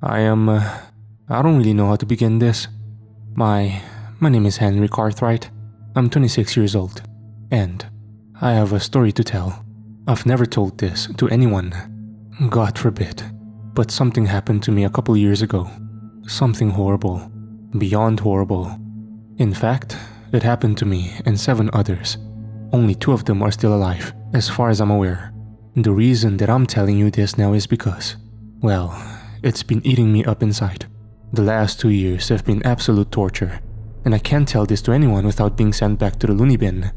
I don't really know how to begin this. My name is Henry Cartwright. I'm 26 years old, and I have a story to tell. I've never told this to anyone, God forbid, but something happened to me a couple years ago. Something horrible, beyond horrible. In fact, it happened to me and 7 others. Only 2 of them are still alive, as far as I'm aware. The reason that I'm telling you this now is because, well, it's been eating me up inside. The last 2 years have been absolute torture, and I can't tell this to anyone without being sent back to the loony bin.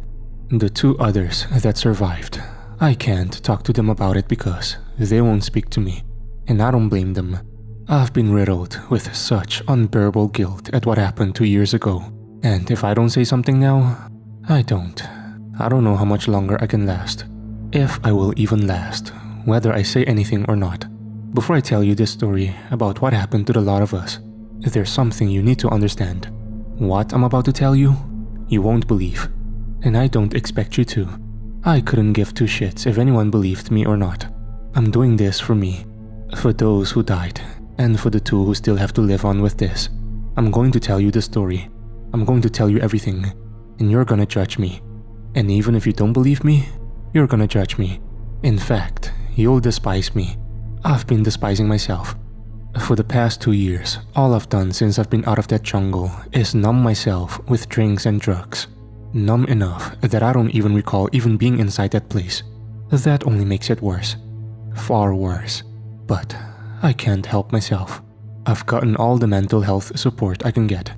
The 2 others that survived, I can't talk to them about it because they won't speak to me, and I don't blame them. I've been riddled with such unbearable guilt at what happened 2 years ago, and if I don't say something now, I don't know how much longer I can last. If I will even last, whether I say anything or not. Before I tell you this story about what happened to the lot of us, there's something you need to understand. What I'm about to tell you, you won't believe, and I don't expect you to. I couldn't give 2 shits if anyone believed me or not. I'm doing this for me, for those who died, and for the 2 who still have to live on with this. I'm going to tell you the story. I'm going to tell you everything, and you're gonna judge me. And even if you don't believe me, you're gonna judge me. In fact, you'll despise me. I've been despising myself. For the past 2 years, all I've done since I've been out of that jungle is numb myself with drinks and drugs. Numb enough that I don't even recall even being inside that place. That only makes it worse. Far worse. But I can't help myself. I've gotten all the mental health support I can get.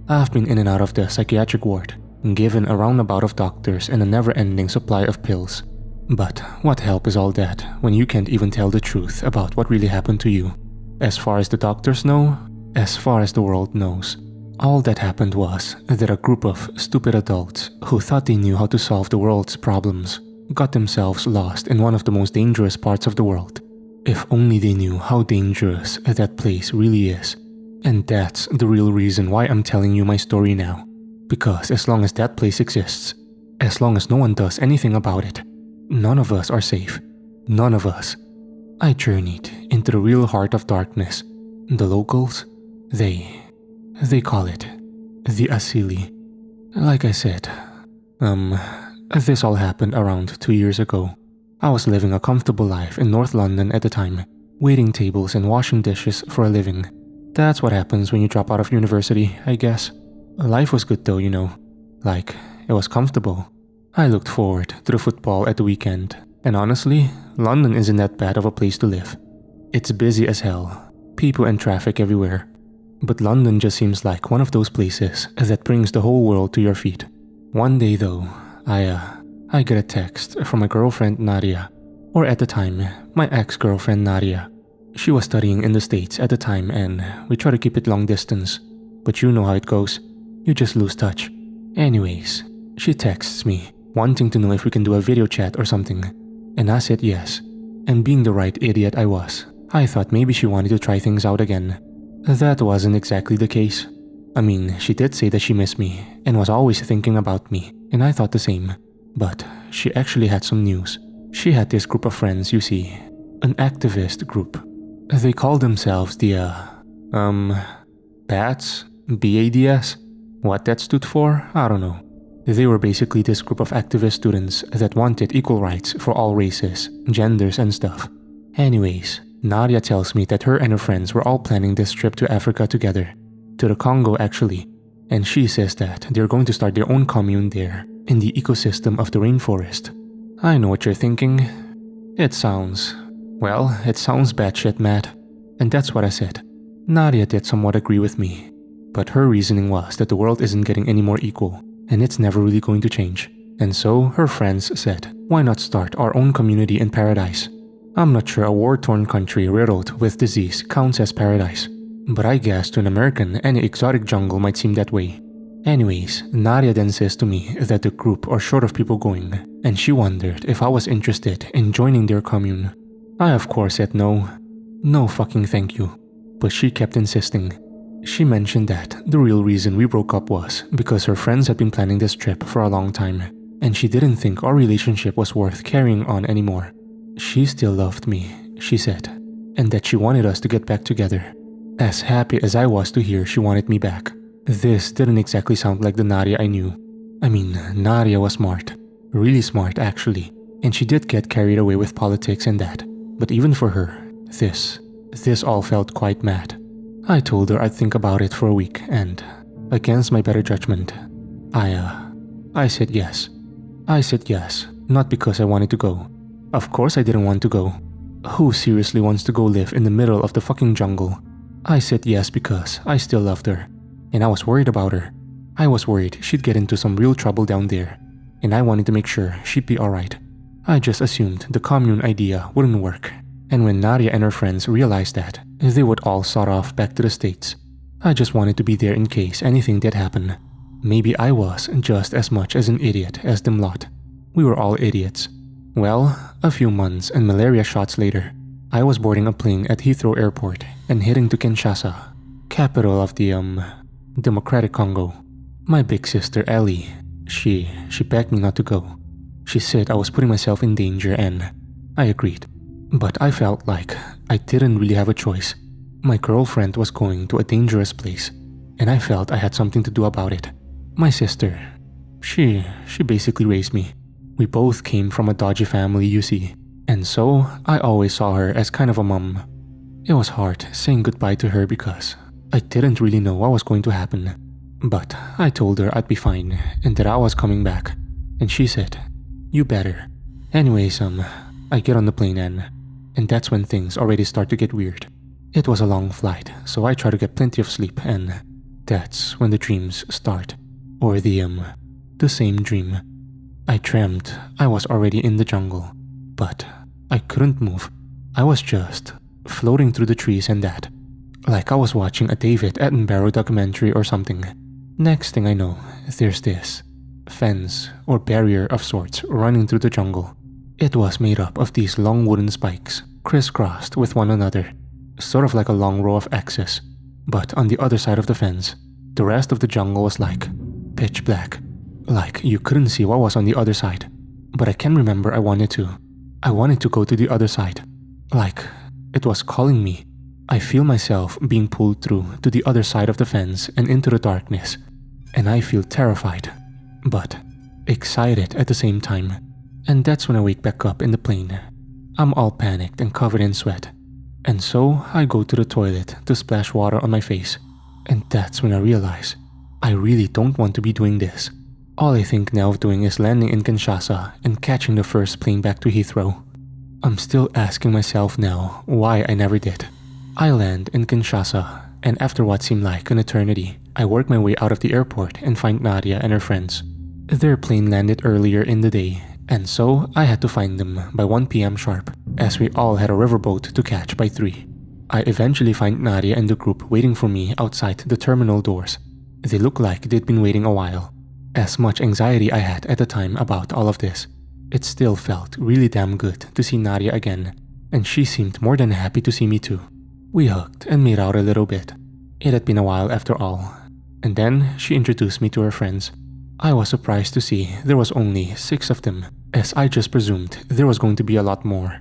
I've been in and out of the psychiatric ward, given a roundabout of doctors and a never-ending supply of pills. But what help is all that when you can't even tell the truth about what really happened to you? As far as the doctors know, as far as the world knows, all that happened was that a group of stupid adults who thought they knew how to solve the world's problems got themselves lost in one of the most dangerous parts of the world. If only they knew how dangerous that place really is. And that's the real reason why I'm telling you my story now. Because as long as that place exists, as long as no one does anything about it, none of us are safe. None of us. I journeyed into the real heart of darkness. The locals, they call it the Asili. Like I said, this all happened around 2 years ago. I was living a comfortable life in North London at the time, waiting tables and washing dishes for a living. That's what happens when you drop out of university, I guess. Life was good though, you know. Like, it was comfortable. I looked forward to the football at the weekend, and honestly, London isn't that bad of a place to live. It's busy as hell, people and traffic everywhere. But London just seems like one of those places that brings the whole world to your feet. One day though, I get a text from my girlfriend Nadia, or at the time, my ex-girlfriend Nadia. She was studying in the States at the time and we try to keep it long distance, but you know how it goes. You just lose touch. Anyways, she texts me, wanting to know if we can do a video chat or something, and I said yes. And being the right idiot I was, I thought maybe she wanted to try things out again. That wasn't exactly the case. I mean, she did say that she missed me and was always thinking about me, and I thought the same. But she actually had some news. She had this group of friends, you see, an activist group. They called themselves the, BADS? BADS? What that stood for, I don't know. They were basically this group of activist students that wanted equal rights for all races, genders and stuff. Anyways, Nadia tells me that her and her friends were all planning this trip to Africa together. To the Congo actually. And she says that they're going to start their own commune there, in the ecosystem of the rainforest. I know what you're thinking. It sounds batshit mad. And that's what I said. Nadia did somewhat agree with me. But her reasoning was that the world isn't getting any more equal, and it's never really going to change. And so her friends said, why not start our own community in paradise? I'm not sure a war-torn country riddled with disease counts as paradise, but I guess to an American any exotic jungle might seem that way. Anyways, Nadia then says to me that the group are short of people going, and she wondered if I was interested in joining their commune. I of course said no. No fucking thank you. But she kept insisting. She mentioned that the real reason we broke up was because her friends had been planning this trip for a long time, and she didn't think our relationship was worth carrying on anymore. She still loved me, she said, and that she wanted us to get back together. As happy as I was to hear she wanted me back, this didn't exactly sound like the Nadia I knew. I mean, Nadia was smart. Really smart, actually. And she did get carried away with politics and that. But even for her, this all felt quite mad. I told her I'd think about it for a week and, against my better judgment, I said yes. I said yes, not because I wanted to go. Of course I didn't want to go. Who seriously wants to go live in the middle of the fucking jungle? I said yes because I still loved her. And I was worried about her. I was worried she'd get into some real trouble down there. And I wanted to make sure she'd be alright. I just assumed the commune idea wouldn't work. And when Nadia and her friends realized that, they would all sort off back to the States. I just wanted to be there in case anything did happen. Maybe I was just as much as an idiot as them lot. We were all idiots. Well, a few months and malaria shots later, I was boarding a plane at Heathrow Airport and heading to Kinshasa, capital of the Democratic Congo. My big sister Ellie, she begged me not to go. She said I was putting myself in danger and I agreed. But I felt like I didn't really have a choice. My girlfriend was going to a dangerous place and I felt I had something to do about it. My sister, she basically raised me. We both came from a dodgy family, you see, and so I always saw her as kind of a mom. It was hard saying goodbye to her because I didn't really know what was going to happen. But I told her I'd be fine and that I was coming back, and she said, "You better." Anyways, I get on the plane and that's when things already start to get weird. It was a long flight, so I try to get plenty of sleep, and that's when the dreams start. Or the same dream. I dreamt I was already in the jungle, but I couldn't move. I was just floating through the trees and that. Like I was watching a David Attenborough documentary or something. Next thing I know, there's this fence or barrier of sorts running through the jungle. It was made up of these long wooden spikes, crisscrossed with one another, sort of like a long row of X's. But on the other side of the fence, the rest of the jungle was like pitch black. Like you couldn't see what was on the other side. But I can remember I wanted to. I wanted to go to the other side. Like it was calling me. I feel myself being pulled through to the other side of the fence and into the darkness. And I feel terrified, but excited at the same time. And that's when I wake back up in the plane. I'm all panicked and covered in sweat. And so I go to the toilet to splash water on my face. And that's when I realize I really don't want to be doing this. All I think now of doing is landing in Kinshasa and catching the first plane back to Heathrow. I'm still asking myself now why I never did. I land in Kinshasa, and after what seemed like an eternity, I work my way out of the airport and find Nadia and her friends. Their plane landed earlier in the day, and so I had to find them by 1 p.m. sharp, as we all had a riverboat to catch by 3. I eventually find Nadia and the group waiting for me outside the terminal doors. They look like they'd been waiting a while. As much anxiety I had at the time about all of this, it still felt really damn good to see Nadia again, and she seemed more than happy to see me too. We hugged and made out a little bit. It had been a while after all. And then she introduced me to her friends. I was surprised to see there was only 6 of them, as I just presumed there was going to be a lot more.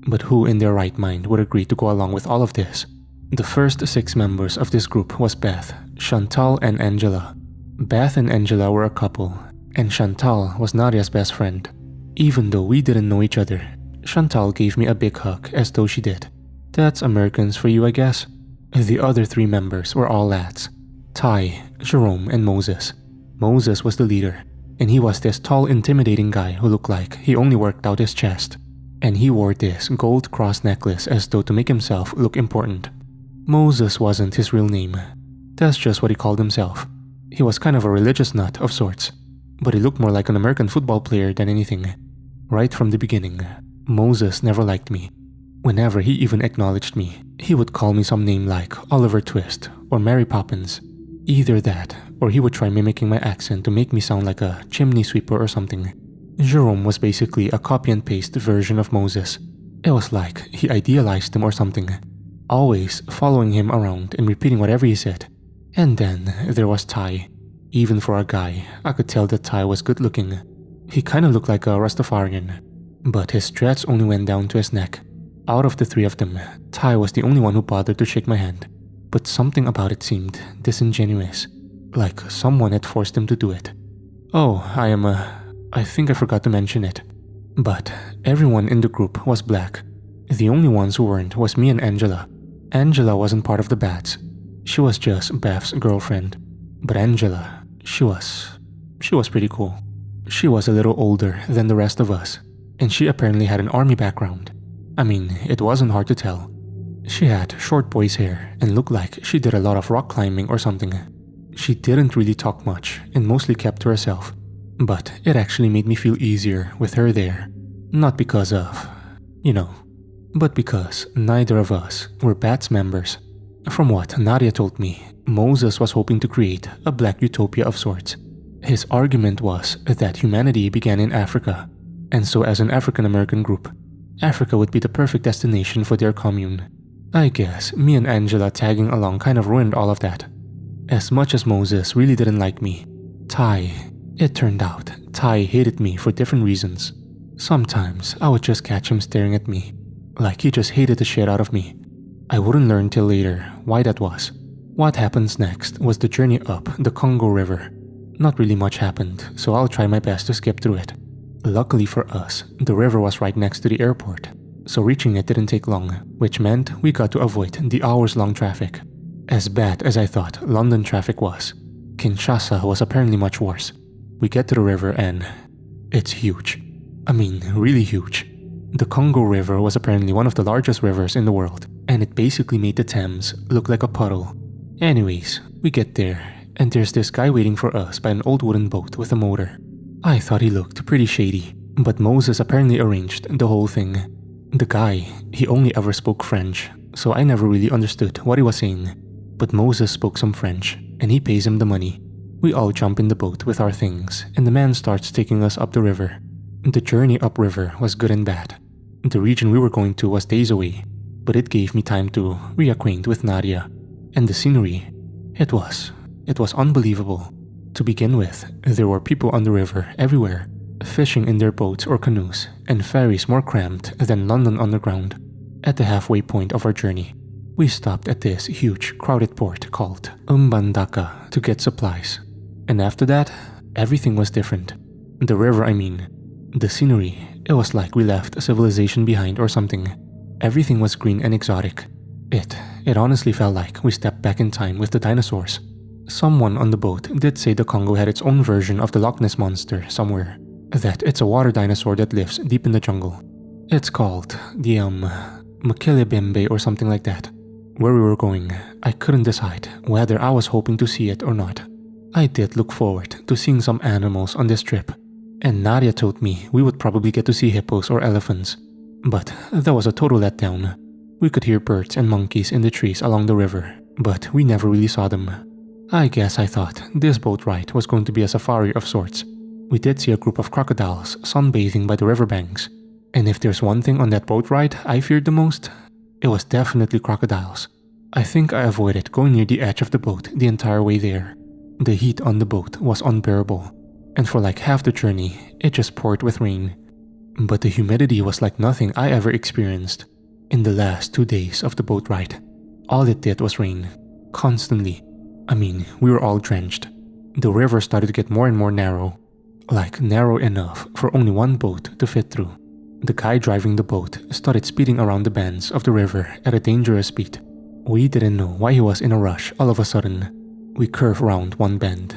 But who in their right mind would agree to go along with all of this? The first 6 members of this group was Beth, Chantal, and Angela. Beth and Angela were a couple, and Chantal was Nadia's best friend. Even though we didn't know each other, Chantal gave me a big hug as though she did. That's Americans for you, I guess. The other 3 members were all lads. Ty, Jerome, and Moses. Moses was the leader, and he was this tall, intimidating guy who looked like he only worked out his chest. And he wore this gold cross necklace as though to make himself look important. Moses wasn't his real name. That's just what he called himself. He was kind of a religious nut of sorts, but he looked more like an American football player than anything. Right from the beginning, Moses never liked me. Whenever he even acknowledged me, he would call me some name like Oliver Twist or Mary Poppins. Either that, or he would try mimicking my accent to make me sound like a chimney sweeper or something. Jerome was basically a copy and paste version of Moses. It was like he idealized him or something, always following him around and repeating whatever he said. And then there was Ty. Even for a guy, I could tell that Ty was good looking. He kinda looked like a Rastafarian, but his dreads only went down to his neck. Out of the 3 of them, Ty was the only one who bothered to shake my hand. but something about it seemed disingenuous, like someone had forced him to do it. Oh, I think I forgot to mention it, but everyone in the group was black. The only ones who weren't was me and Angela. Angela wasn't part of the bats. She was just Beth's girlfriend. But Angela, she was pretty cool. She was a little older than the rest of us, and she apparently had an army background. I mean, it wasn't hard to tell. She had short boy's hair and looked like she did a lot of rock climbing or something. She didn't really talk much and mostly kept to herself, but it actually made me feel easier with her there. Not because of, but because neither of us were BATS members. From what Nadia told me, Moses was hoping to create a black utopia of sorts. His argument was that humanity began in Africa, and so as an African American group, Africa would be the perfect destination for their commune. I guess me and Angela tagging along kind of ruined all of that. As much as Moses really didn't like me, it turned out Ty hated me for different reasons. Sometimes I would just catch him staring at me, like he just hated the shit out of me. I wouldn't learn till later why that was. What happens next was the journey up the Congo River. Not really much happened, so I'll try my best to skip through it. Luckily for us, the river was right next to the airport, so reaching it didn't take long, which meant we got to avoid the hours-long traffic. As bad as I thought London traffic was, Kinshasa was apparently much worse. We get to the river and it's huge. I mean, really huge. The Congo River was apparently one of the largest rivers in the world, and it basically made the Thames look like a puddle. Anyways, we get there, and there's this guy waiting for us by an old wooden boat with a motor. I thought he looked pretty shady, but Moses apparently arranged the whole thing. The guy, he only ever spoke French, so I never really understood what he was saying. But Moses spoke some French, and he pays him the money. We all jump in the boat with our things, and the man starts taking us up the river. The journey upriver was good and bad. The region we were going to was days away, but it gave me time to reacquaint with Nadia. And the scenery, it was unbelievable. To begin with, there were people on the river everywhere, fishing in their boats or canoes, and ferries more cramped than London Underground. At the halfway point of our journey, we stopped at this huge, crowded port called Mbandaka to get supplies. And after that, everything was different. The river, the scenery, it was like we left a civilization behind or something. Everything was green and exotic. It honestly felt like we stepped back in time with the dinosaurs. Someone on the boat did say the Congo had its own version of the Loch Ness Monster somewhere. That it's a water dinosaur that lives deep in the jungle. It's called the Makelebembe or something like that. Where we were going, I couldn't decide whether I was hoping to see it or not. I did look forward to seeing some animals on this trip, and Nadia told me we would probably get to see hippos or elephants. But that was a total letdown. We could hear birds and monkeys in the trees along the river, but we never really saw them. I guess I thought this boat ride was going to be a safari of sorts. We did see a group of crocodiles sunbathing by the riverbanks, and if there's one thing on that boat ride I feared the most, it was definitely crocodiles. I think I avoided going near the edge of the boat the entire way there. The heat on the boat was unbearable, and for like half the journey, it just poured with rain. But the humidity was like nothing I ever experienced. In the last 2 days of the boat ride, all it did was rain, constantly. We were all drenched. The river started to get more and more narrow, like narrow enough for only one boat to fit through. The guy driving the boat started speeding around the bends of the river at a dangerous speed. We didn't know why he was in a rush all of a sudden. We curved around one bend,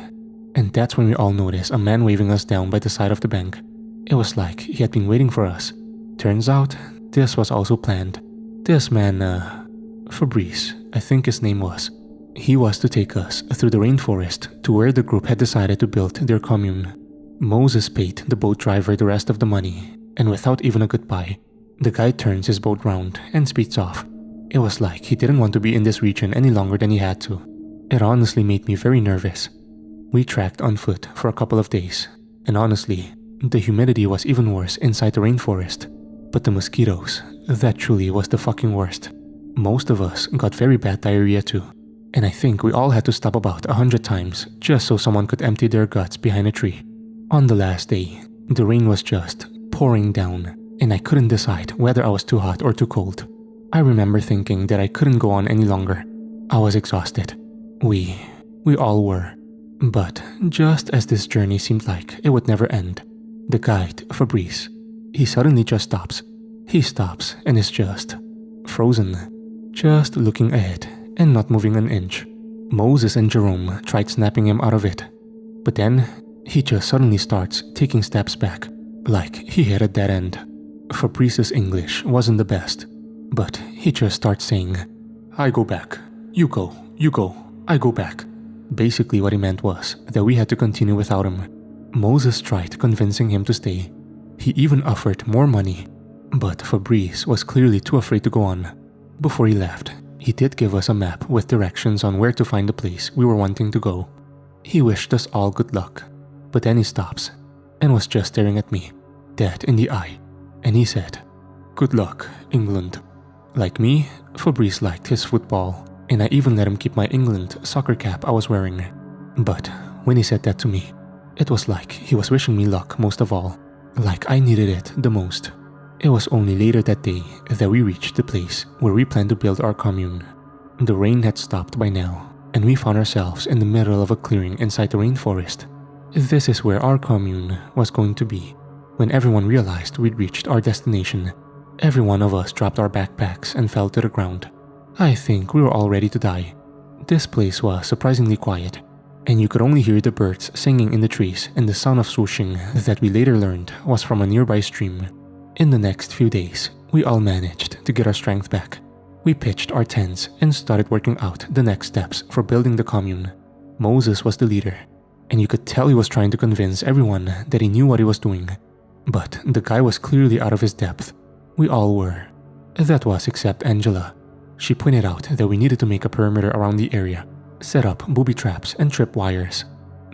and that's when we all noticed a man waving us down by the side of the bank. It was like he had been waiting for us. Turns out, this was also planned. This man, Fabrice, I think his name was. He was to take us through the rainforest to where the group had decided to build their commune. Moses paid the boat driver the rest of the money, and without even a goodbye, the guy turns his boat round and speeds off. It was like he didn't want to be in this region any longer than he had to. It honestly made me very nervous. We trekked on foot for a couple of days, and honestly, the humidity was even worse inside the rainforest. But the mosquitoes, that truly was the fucking worst. Most of us got very bad diarrhea too, and I think we all had to stop about 100 times just so someone could empty their guts behind a tree. On the last day, the rain was just pouring down, and I couldn't decide whether I was too hot or too cold. I remember thinking that I couldn't go on any longer. I was exhausted. We all were. But just as this journey seemed like it would never end, the guide, Fabrice, he suddenly just stops. He stops and is just frozen, just looking ahead and not moving an inch. Moses and Jerome tried snapping him out of it, but then he just suddenly starts taking steps back, like he hit a dead end. Fabrice's English wasn't the best, but he just starts saying, "I go back. You go. I go back." Basically what he meant was that we had to continue without him. Moses tried convincing him to stay. He even offered more money, but Fabrice was clearly too afraid to go on. Before he left, he did give us a map with directions on where to find the place we were wanting to go. He wished us all good luck, but then he stops and was just staring at me, dead in the eye, and he said, "Good luck, England." Like me, Fabrice liked his football, and I even let him keep my England soccer cap I was wearing. But when he said that to me, it was like he was wishing me luck most of all, like I needed it the most. It was only later that day that we reached the place where we planned to build our commune. The rain had stopped by now, and we found ourselves in the middle of a clearing inside the rainforest. This is where our commune was going to be. When everyone realized we'd reached our destination, every one of us dropped our backpacks and fell to the ground. I think we were all ready to die. This place was surprisingly quiet, and you could only hear the birds singing in the trees and the sound of swooshing that we later learned was from a nearby stream. In the next few days, we all managed to get our strength back. We pitched our tents and started working out the next steps for building the commune. Moses was the leader, and you could tell he was trying to convince everyone that he knew what he was doing. But the guy was clearly out of his depth. We all were. That was except Angela. She pointed out that we needed to make a perimeter around the area, set up booby traps and trip wires.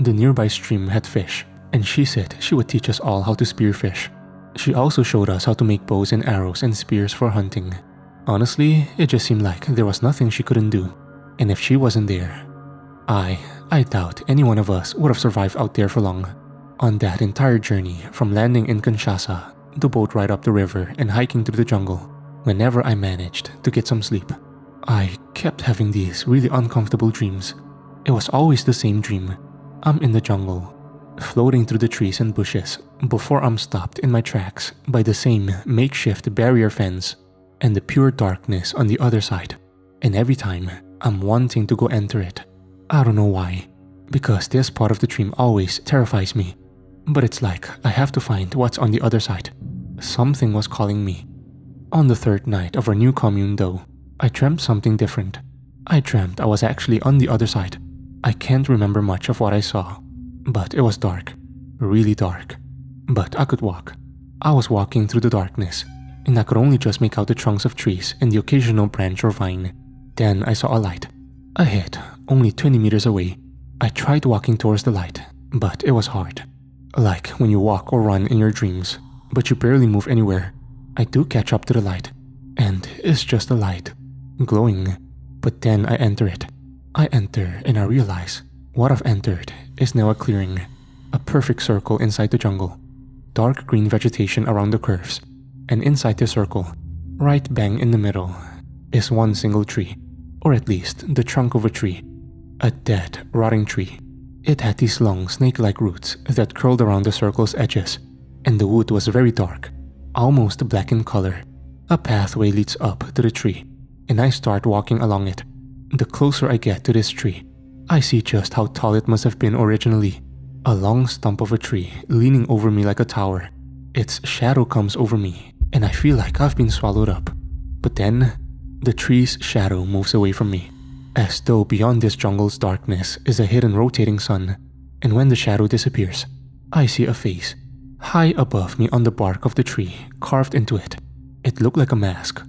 The nearby stream had fish, and she said she would teach us all how to spear fish. She also showed us how to make bows and arrows and spears for hunting. Honestly, it just seemed like there was nothing she couldn't do, and if she wasn't there, I doubt any one of us would have survived out there for long. On that entire journey from landing in Kinshasa, the boat ride up the river and hiking through the jungle, whenever I managed to get some sleep, I kept having these really uncomfortable dreams. It was always the same dream. I'm in the jungle, floating through the trees and bushes before I'm stopped in my tracks by the same makeshift barrier fence and the pure darkness on the other side. And every time, I'm wanting to go enter it. I don't know why, because this part of the dream always terrifies me. But it's like I have to find what's on the other side. Something was calling me. On the third night of our new commune though, I dreamt something different. I dreamt I was actually on the other side. I can't remember much of what I saw, but it was dark, really dark. But I could walk. I was walking through the darkness, and I could only just make out the trunks of trees and the occasional branch or vine. Then I saw a light. Ahead, only 20 meters away. I tried walking towards the light, but it was hard. Like when you walk or run in your dreams, but you barely move anywhere. I do catch up to the light, and it's just a light, glowing. But then I enter it. I enter and I realize what I've entered is now a clearing, a perfect circle inside the jungle. Dark green vegetation around the curves, and inside the circle, right bang in the middle, is one single tree, or at least the trunk of a tree, a dead, rotting tree. It had these long snake-like roots that curled around the circle's edges, and the wood was very dark, almost black in color. A pathway leads up to the tree, and I start walking along it. The closer I get to this tree, I see just how tall it must have been originally. A long stump of a tree leaning over me like a tower. Its shadow comes over me, and I feel like I've been swallowed up. But then, the tree's shadow moves away from me, as though beyond this jungle's darkness is a hidden rotating sun. And when the shadow disappears, I see a face, high above me on the bark of the tree, carved into it. It looked like a mask,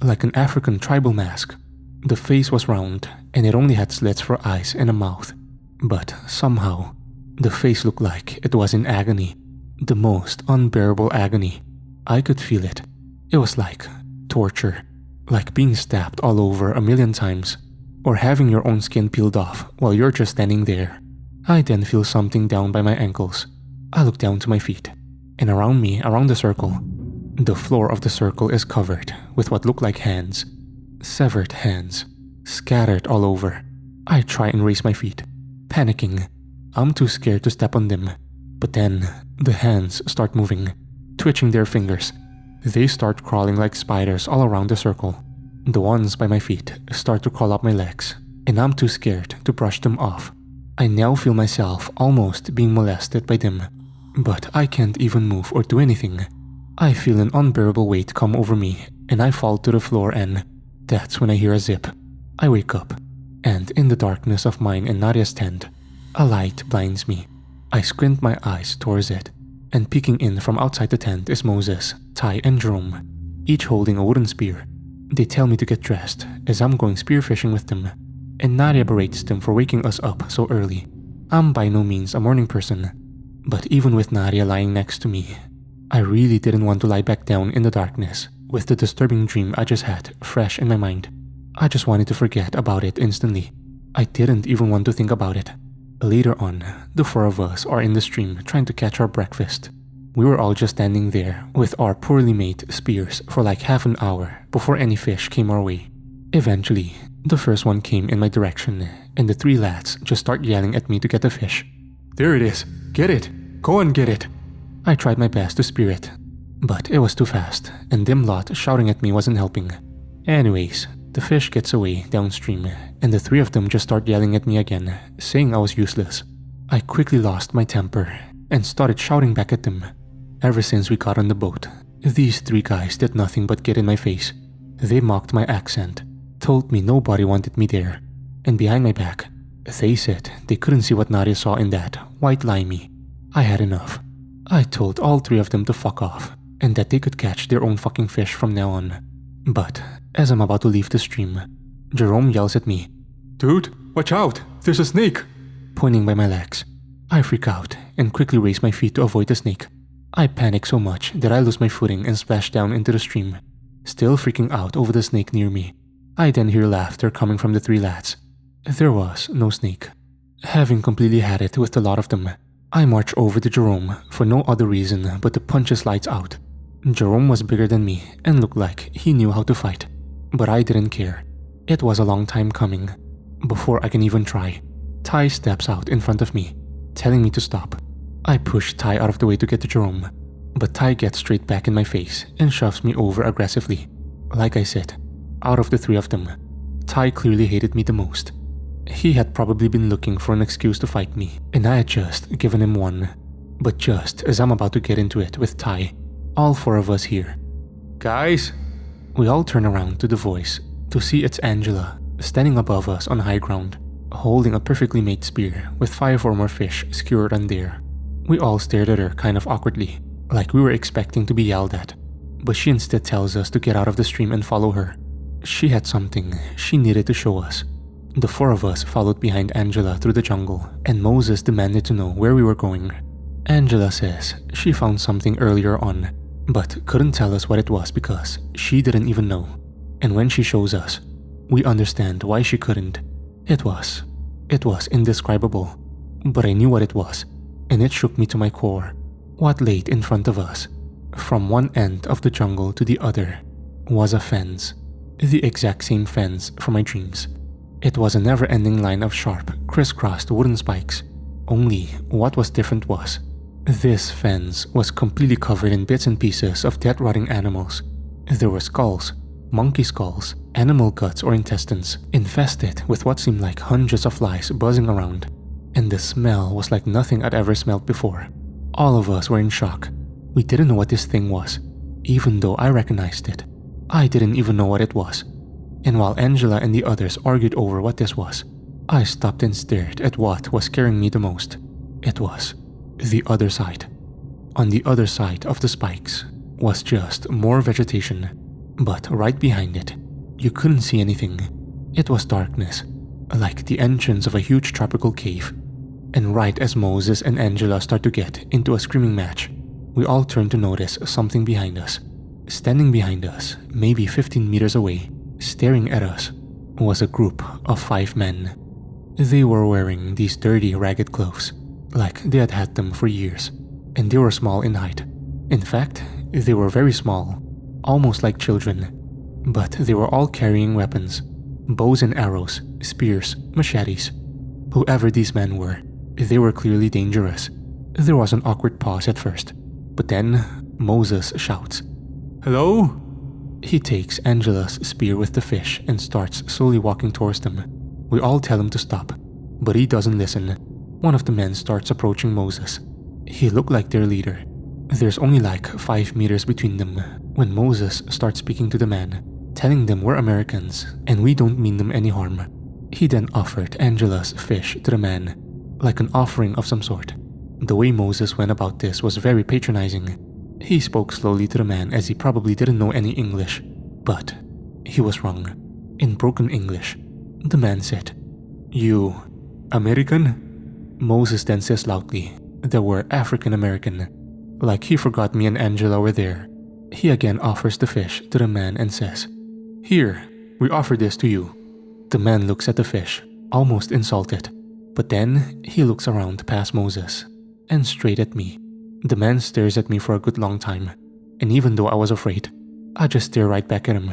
like an African tribal mask. The face was round, and it only had slits for eyes and a mouth. But somehow, the face looked like it was in agony, the most unbearable agony. I could feel it. It was like torture, like being stabbed all over a million times, or having your own skin peeled off while you're just standing there. I then feel something down by my ankles. I look down to my feet, and around me, around the circle, the floor of the circle is covered with what look like hands. Severed hands. scattered all over. I try and raise my feet, panicking. I'm too scared to step on them. But then, the hands start moving, twitching their fingers. They start crawling like spiders all around the circle. The ones by my feet start to crawl up my legs, and I'm too scared to brush them off. I now feel myself almost being molested by them, but I can't even move or do anything. I feel an unbearable weight come over me, and I fall to the floor, and that's when I hear a zip. I wake up, and in the darkness of mine and Nadia's tent, a light blinds me. I squint my eyes towards it, and peeking in from outside the tent is Moses, Ty, and Jerome, each holding a wooden spear. They tell me to get dressed, as I'm going spearfishing with them, and Nadia berates them for waking us up so early. I'm by no means a morning person, but even with Nadia lying next to me, I really didn't want to lie back down in the darkness with the disturbing dream I just had fresh in my mind. I just wanted to forget about it instantly. I didn't even want to think about it. Later on, the four of us are in the stream trying to catch our breakfast. We were all just standing there with our poorly made spears for like half an hour before any fish came our way. Eventually, the first one came in my direction, and the three lads just start yelling at me to get the fish. "There it is! Get it! Go and get it!" I tried my best to spear it, but it was too fast, and them lot shouting at me wasn't helping. Anyways, the fish gets away downstream, and the three of them just start yelling at me again, saying I was useless. I quickly lost my temper and started shouting back at them. Ever since we got on the boat, these three guys did nothing but get in my face. They mocked my accent, told me nobody wanted me there, and behind my back, they said they couldn't see what Nadia saw in that white limey. I had enough. I told all three of them to fuck off, and that they could catch their own fucking fish from now on. But as I'm about to leave the stream, Jerome yells at me, "Dude, watch out! There's a snake!" pointing by my legs. I freak out and quickly raise my feet to avoid the snake. I panic so much that I lose my footing and splash down into the stream, still freaking out over the snake near me. I then hear laughter coming from the three lads. There was no snake. Having completely had it with the lot of them, I march over to Jerome for no other reason but to punch his lights out. Jerome was bigger than me and looked like he knew how to fight, but I didn't care. It was a long time coming. Before I can even try, Ty steps out in front of me, telling me to stop. I push Ty out of the way to get to Jerome, but Ty gets straight back in my face and shoves me over aggressively. Like I said, out of the three of them, Ty clearly hated me the most. He had probably been looking for an excuse to fight me, and I had just given him one. But just as I'm about to get into it with Ty, all four of us hear, "Guys!" We all turn around to the voice to see it's Angela standing above us on high ground, holding a perfectly made spear with 5 or more fish skewered on there. We all stared at her kind of awkwardly, like we were expecting to be yelled at, but she instead tells us to get out of the stream and follow her. She had something she needed to show us. The four of us followed behind Angela through the jungle, and Moses demanded to know where we were going. Angela says she found something earlier on, but couldn't tell us what it was because she didn't even know. And when she shows us, we understand why she couldn't. It was indescribable, but I knew what it was, and it shook me to my core. What laid in front of us, from one end of the jungle to the other, was a fence. The exact same fence from my dreams. It was a never-ending line of sharp, crisscrossed wooden spikes. Only what was different was, this fence was completely covered in bits and pieces of dead rotting animals. There were skulls, monkey skulls, animal guts or intestines, infested with what seemed like hundreds of flies buzzing around. And the smell was like nothing I'd ever smelled before. All of us were in shock. We didn't know what this thing was, even though I recognized it. I didn't even know what it was. And while Angela and the others argued over what this was, I stopped and stared at what was scaring me the most. It was the other side. On the other side of the spikes was just more vegetation, but right behind it, you couldn't see anything. It was darkness, like the entrance of a huge tropical cave. And right as Moses and Angela start to get into a screaming match, we all turn to notice something behind us. Standing behind us, maybe 15 meters away, staring at us, was a group of 5 men. They were wearing these dirty, ragged clothes, like they had had them for years, and they were small in height. In fact, they were very small, almost like children, but they were all carrying weapons. Bows and arrows, spears, machetes. Whoever these men were, they were clearly dangerous. There was an awkward pause at first, but then Moses shouts, "Hello?" He takes Angela's spear with the fish and starts slowly walking towards them. We all tell him to stop, but he doesn't listen. One of the men starts approaching Moses. He looked like their leader. There's only like 5 meters between them when Moses starts speaking to the man, telling them we're Americans and we don't mean them any harm. He then offered Angela's fish to the man, like an offering of some sort. The way Moses went about this was very patronizing. He spoke slowly to the man as he probably didn't know any English, but he was wrong. In broken English, the man said, "You American?" Moses then says loudly that we're African American, like he forgot me and Angela were there. He again offers the fish to the man and says, "Here, we offer this to you." The man looks at the fish, almost insulted, but then he looks around past Moses and straight at me. The man stares at me for a good long time, and even though I was afraid, I just stare right back at him.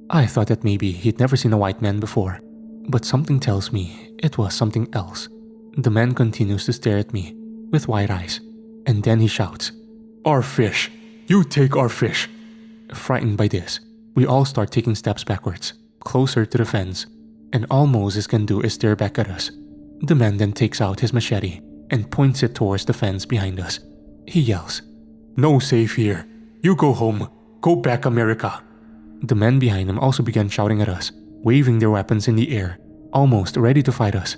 I thought that maybe he'd never seen a white man before, but something tells me it was something else. The man continues to stare at me with wide eyes, and then he shouts, "Our fish! You take our fish!" Frightened by this, we all start taking steps backwards, closer to the fence, and all Moses can do is stare back at us. The man then takes out his machete and points it towards the fence behind us. He yells, "No safe here. You go home. Go back, America." The men behind him also began shouting at us, waving their weapons in the air, almost ready to fight us.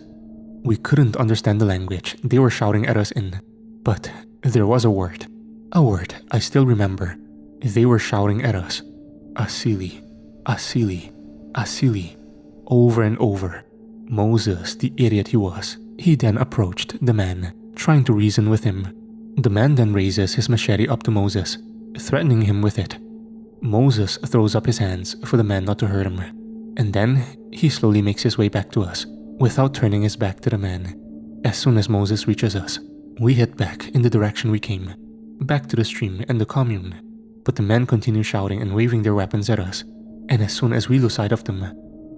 We couldn't understand the language they were shouting at us in, but there was a word I still remember. They were shouting at us, "Asili, Asili, Asili," over and over. Moses, the idiot he was, he then approached the man, trying to reason with him. The man then raises his machete up to Moses, threatening him with it. Moses throws up his hands for the man not to hurt him, and then he slowly makes his way back to us, without turning his back to the man. As soon as Moses reaches us, we head back in the direction we came, back to the stream and the commune. But the men continue shouting and waving their weapons at us, and as soon as we lose sight of them,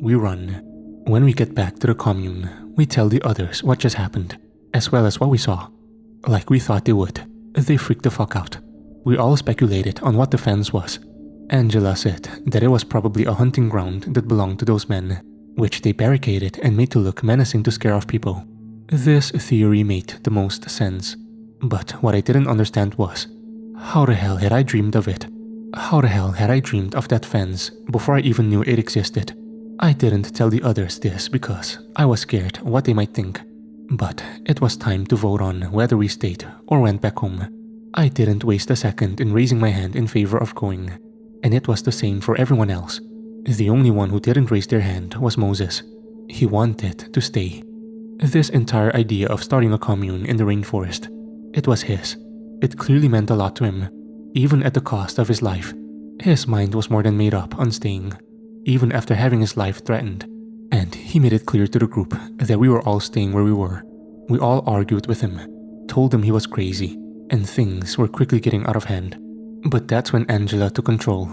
we run. When we get back to the commune, we tell the others what just happened, as well as what we saw. Like we thought they would, they freaked the fuck out. We all speculated on what the fence was. Angela said that it was probably a hunting ground that belonged to those men, which they barricaded and made to look menacing to scare off people. This theory made the most sense, but what I didn't understand was, how the hell had I dreamed of it? How the hell had I dreamed of that fence before I even knew it existed? I didn't tell the others this because I was scared what they might think. But it was time to vote on whether we stayed or went back home. I didn't waste a second in raising my hand in favor of going, and it was the same for everyone else. The only one who didn't raise their hand was Moses. He wanted to stay. This entire idea of starting a commune in the rainforest, it was his. It clearly meant a lot to him, even at the cost of his life. His mind was more than made up on staying, even after having his life threatened. And he made it clear to the group that we were all staying where we were. We all argued with him, told him he was crazy, and things were quickly getting out of hand. But that's when Angela took control.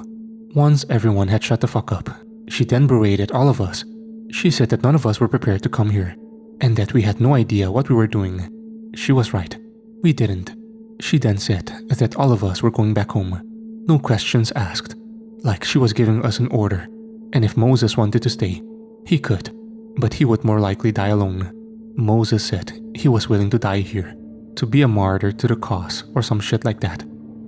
Once everyone had shut the fuck up, she then berated all of us. She said that none of us were prepared to come here, and that we had no idea what we were doing. She was right. We didn't. She then said that all of us were going back home. No questions asked, like she was giving us an order, and if Moses wanted to stay, he could, but he would more likely die alone. Moses said he was willing to die here, to be a martyr to the cause or some shit like that.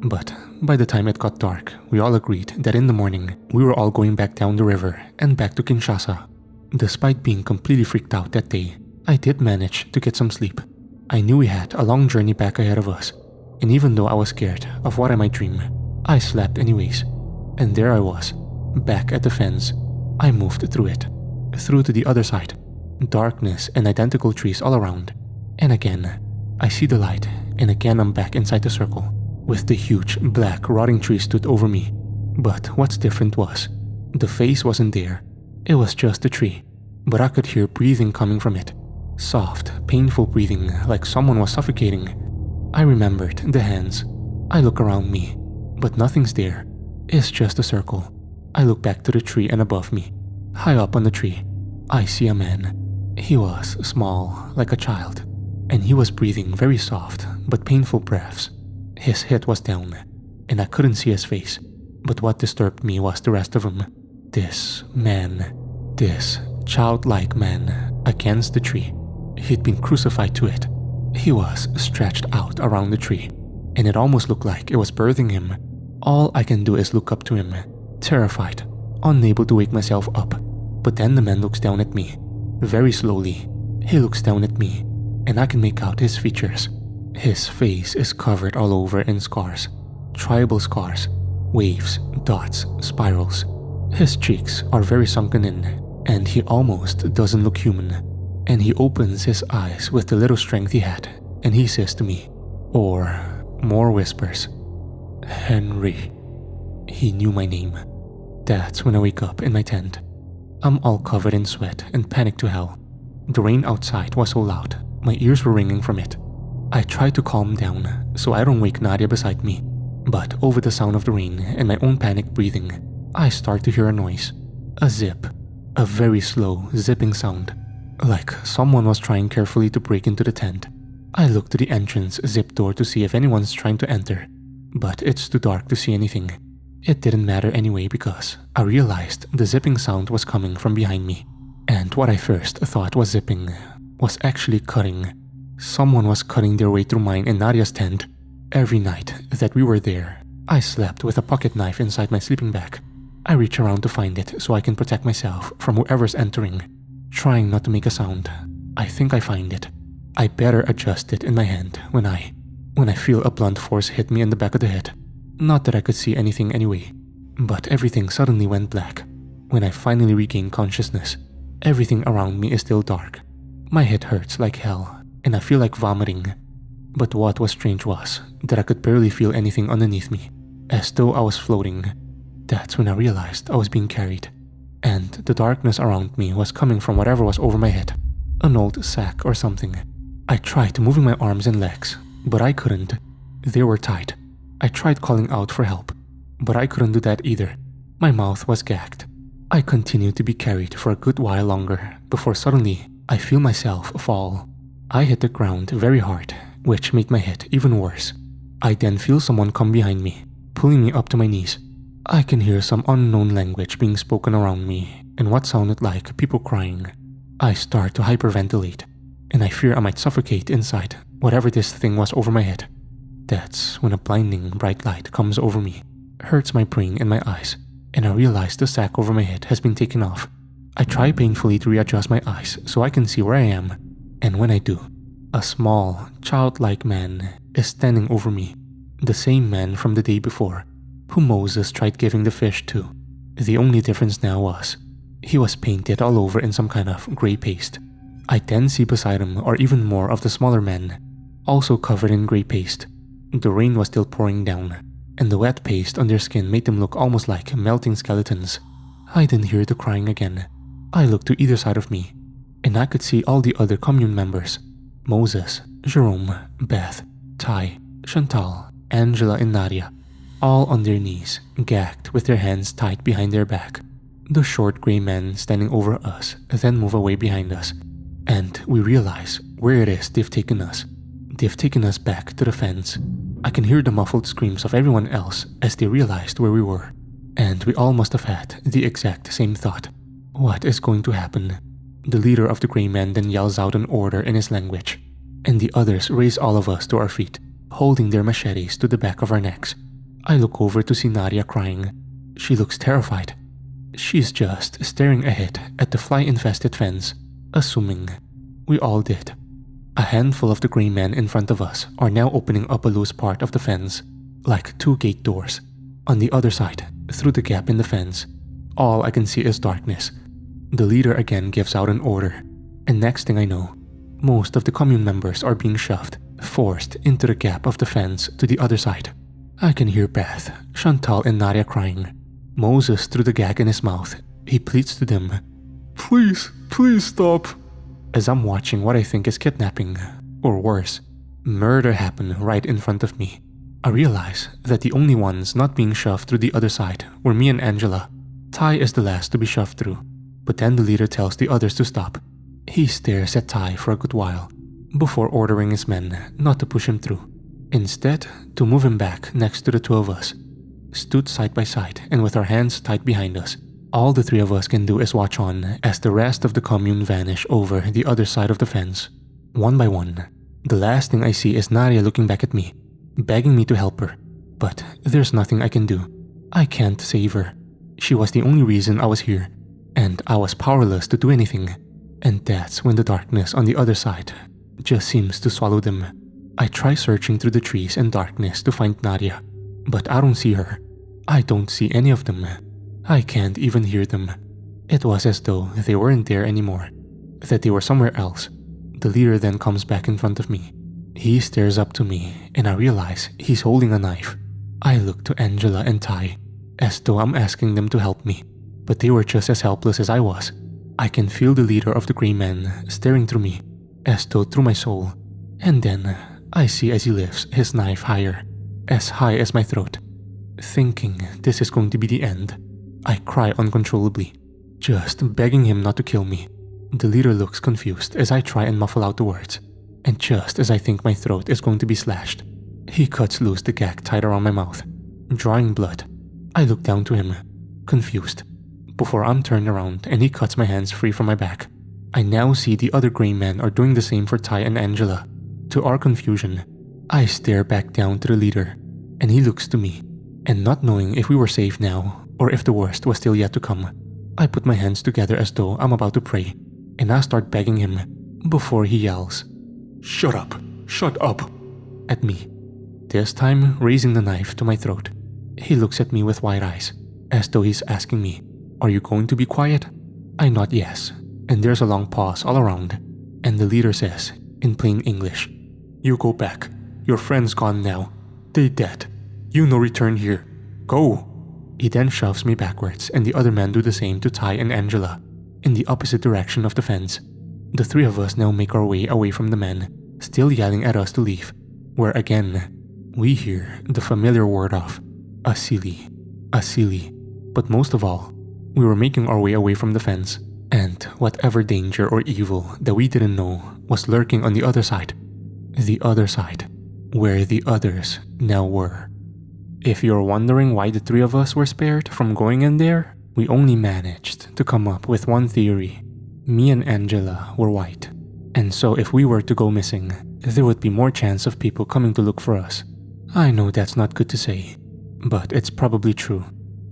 But by the time it got dark, we all agreed that in the morning, we were all going back down the river and back to Kinshasa. Despite being completely freaked out that day, I did manage to get some sleep. I knew we had a long journey back ahead of us, and even though I was scared of what I might dream, I slept anyways. And there I was, back at the fence. I moved through it, through to the other side. Darkness and identical trees all around. And again, I see the light, and again I'm back inside the circle, with the huge black rotting tree stood over me. But what's different was, the face wasn't there. It was just a tree, but I could hear breathing coming from it. Soft, painful breathing like someone was suffocating. I remembered the hands. I look around me, but nothing's there. It's just a circle. I look back to the tree and above me. High up on the tree, I see a man. He was small, like a child, and he was breathing very soft but painful breaths. His head was down, and I couldn't see his face, but what disturbed me was the rest of him. This man, this childlike man against the tree. He'd been crucified to it. He was stretched out around the tree, and it almost looked like it was birthing him. All I can do is look up to him, terrified, unable to wake myself up. But then the man looks down at me. Very slowly, he looks down at me, and I can make out his features. His face is covered all over in scars. Tribal scars, waves, dots, spirals. His cheeks are very sunken in, and he almost doesn't look human. And he opens his eyes with the little strength he had, and he says to me, or more whispers, "Henry." He knew my name. That's when I wake up in my tent. I'm all covered in sweat and panicked to hell. The rain outside was so loud, my ears were ringing from it. I tried to calm down so I don't wake Nadia beside me, but over the sound of the rain and my own panicked breathing, I start to hear a noise. A zip. A very slow, zipping sound. Like someone was trying carefully to break into the tent. I look to the entrance zip door to see if anyone's trying to enter, but it's too dark to see anything. It didn't matter anyway because I realized the zipping sound was coming from behind me, and what I first thought was zipping was actually cutting. Someone was cutting their way through mine and Nadia's tent. Every night that we were there, I slept with a pocket knife inside my sleeping bag. I reach around to find it so I can protect myself from whoever's entering. Trying not to make a sound, I think I find it. I better adjust it in my hand when I feel a blunt force hit me in the back of the head. Not that I could see anything anyway, but everything suddenly went black. When I finally regain consciousness, everything around me is still dark. My head hurts like hell, and I feel like vomiting. But what was strange was that I could barely feel anything underneath me, as though I was floating. That's when I realized I was being carried, and the darkness around me was coming from whatever was over my head. An old sack or something. I tried moving my arms and legs, but I couldn't. They were tied. I tried calling out for help, but I couldn't do that either. My mouth was gagged. I continued to be carried for a good while longer before suddenly I feel myself fall. I hit the ground very hard, which made my hit even worse. I then feel someone come behind me, pulling me up to my knees. I can hear some unknown language being spoken around me and what sounded like people crying. I start to hyperventilate, and I fear I might suffocate inside whatever this thing was over my head. That's when a blinding bright light comes over me, hurts my brain and my eyes, and I realize the sack over my head has been taken off. I try painfully to readjust my eyes so I can see where I am, and when I do, a small, childlike man is standing over me, the same man from the day before, who Moses tried giving the fish to. The only difference now was, he was painted all over in some kind of grey paste. I then see beside him are even more of the smaller men, also covered in grey paste. The rain was still pouring down, and the wet paste on their skin made them look almost like melting skeletons. I didn't hear the crying again. I looked to either side of me, and I could see all the other commune members. Moses, Jerome, Beth, Ty, Chantal, Angela and Nadia, all on their knees, gagged with their hands tied behind their back. The short grey men standing over us then move away behind us, and we realize where it is they've taken us. They've taken us back to the fence. I can hear the muffled screams of everyone else as they realized where we were, and we all must have had the exact same thought. What is going to happen? The leader of the grey men then yells out an order in his language, and the others raise all of us to our feet, holding their machetes to the back of our necks. I look over to see Nadia crying. She looks terrified. She's just staring ahead at the fly-infested fence, assuming we all did. A handful of the grey men in front of us are now opening up a loose part of the fence, like two gate doors. On the other side, through the gap in the fence, all I can see is darkness. The leader again gives out an order, and next thing I know, most of the commune members are being shoved, forced into the gap of the fence to the other side. I can hear Beth, Chantal and Nadia crying. Moses through the gag in his mouth, he pleads to them, please stop." As I'm watching what I think is kidnapping, or worse, murder happen right in front of me, I realize that the only ones not being shoved through the other side were me and Angela. Ty is the last to be shoved through. but then the leader tells the others to stop. He stares at Ty for a good while, before ordering his men not to push him through. Instead, to move him back next to the two of us. Stood side by side and with our hands tied behind us, all the three of us can do is watch on as the rest of the commune vanish over the other side of the fence. One by one, the last thing I see is Nadia looking back at me, begging me to help her. But there's nothing I can do. I can't save her. She was the only reason I was here, and I was powerless to do anything. And that's when the darkness on the other side just seems to swallow them. I try searching through the trees and darkness to find Nadia, but I don't see her. I don't see any of them. I can't even hear them. It was as though they weren't there anymore, that they were somewhere else. The leader then comes back in front of me. He stares up to me, and I realize he's holding a knife. I look to Angela and Ty, as though I'm asking them to help me, but they were just as helpless as I was. I can feel the leader of the Grey Men staring through me, as though through my soul, and then I see as he lifts his knife higher, as high as my throat. Thinking this is going to be the end, I cry uncontrollably, just begging him not to kill me. The leader looks confused as I try and muffle out the words, and just as I think my throat is going to be slashed, he cuts loose the gag tied around my mouth, drawing blood. I look down to him, confused, before I'm turned around and he cuts my hands free from my back. I now see the other Grey Men are doing the same for Ty and Angela. To our confusion, I stare back down to the leader, and he looks to me, and not knowing if we were safe now or if the worst was still yet to come, I put my hands together as though I'm about to pray, and I start begging him before he yells, "Shut up! Shut up!" at me, this time raising the knife to my throat. He looks at me with wide eyes, as though he's asking me, "Are you going to be quiet?" I nod yes, and there's a long pause all around, and the leader says, in plain English, "You go back. Your friend's gone now. They dead. You no return here. Go!" He then shoves me backwards, and the other men do the same to Ty and Angela, in the opposite direction of the fence. The three of us now make our way away from the men, still yelling at us to leave, where again, we hear the familiar word of Asili, Asili. But most of all, we were making our way away from the fence, and whatever danger or evil that we didn't know was lurking on the other side, where the others now were. If you're wondering why the three of us were spared from going in there, we only managed to come up with one theory. Me and Angela were white, and so if we were to go missing, there would be more chance of people coming to look for us. I know that's not good to say, but it's probably true.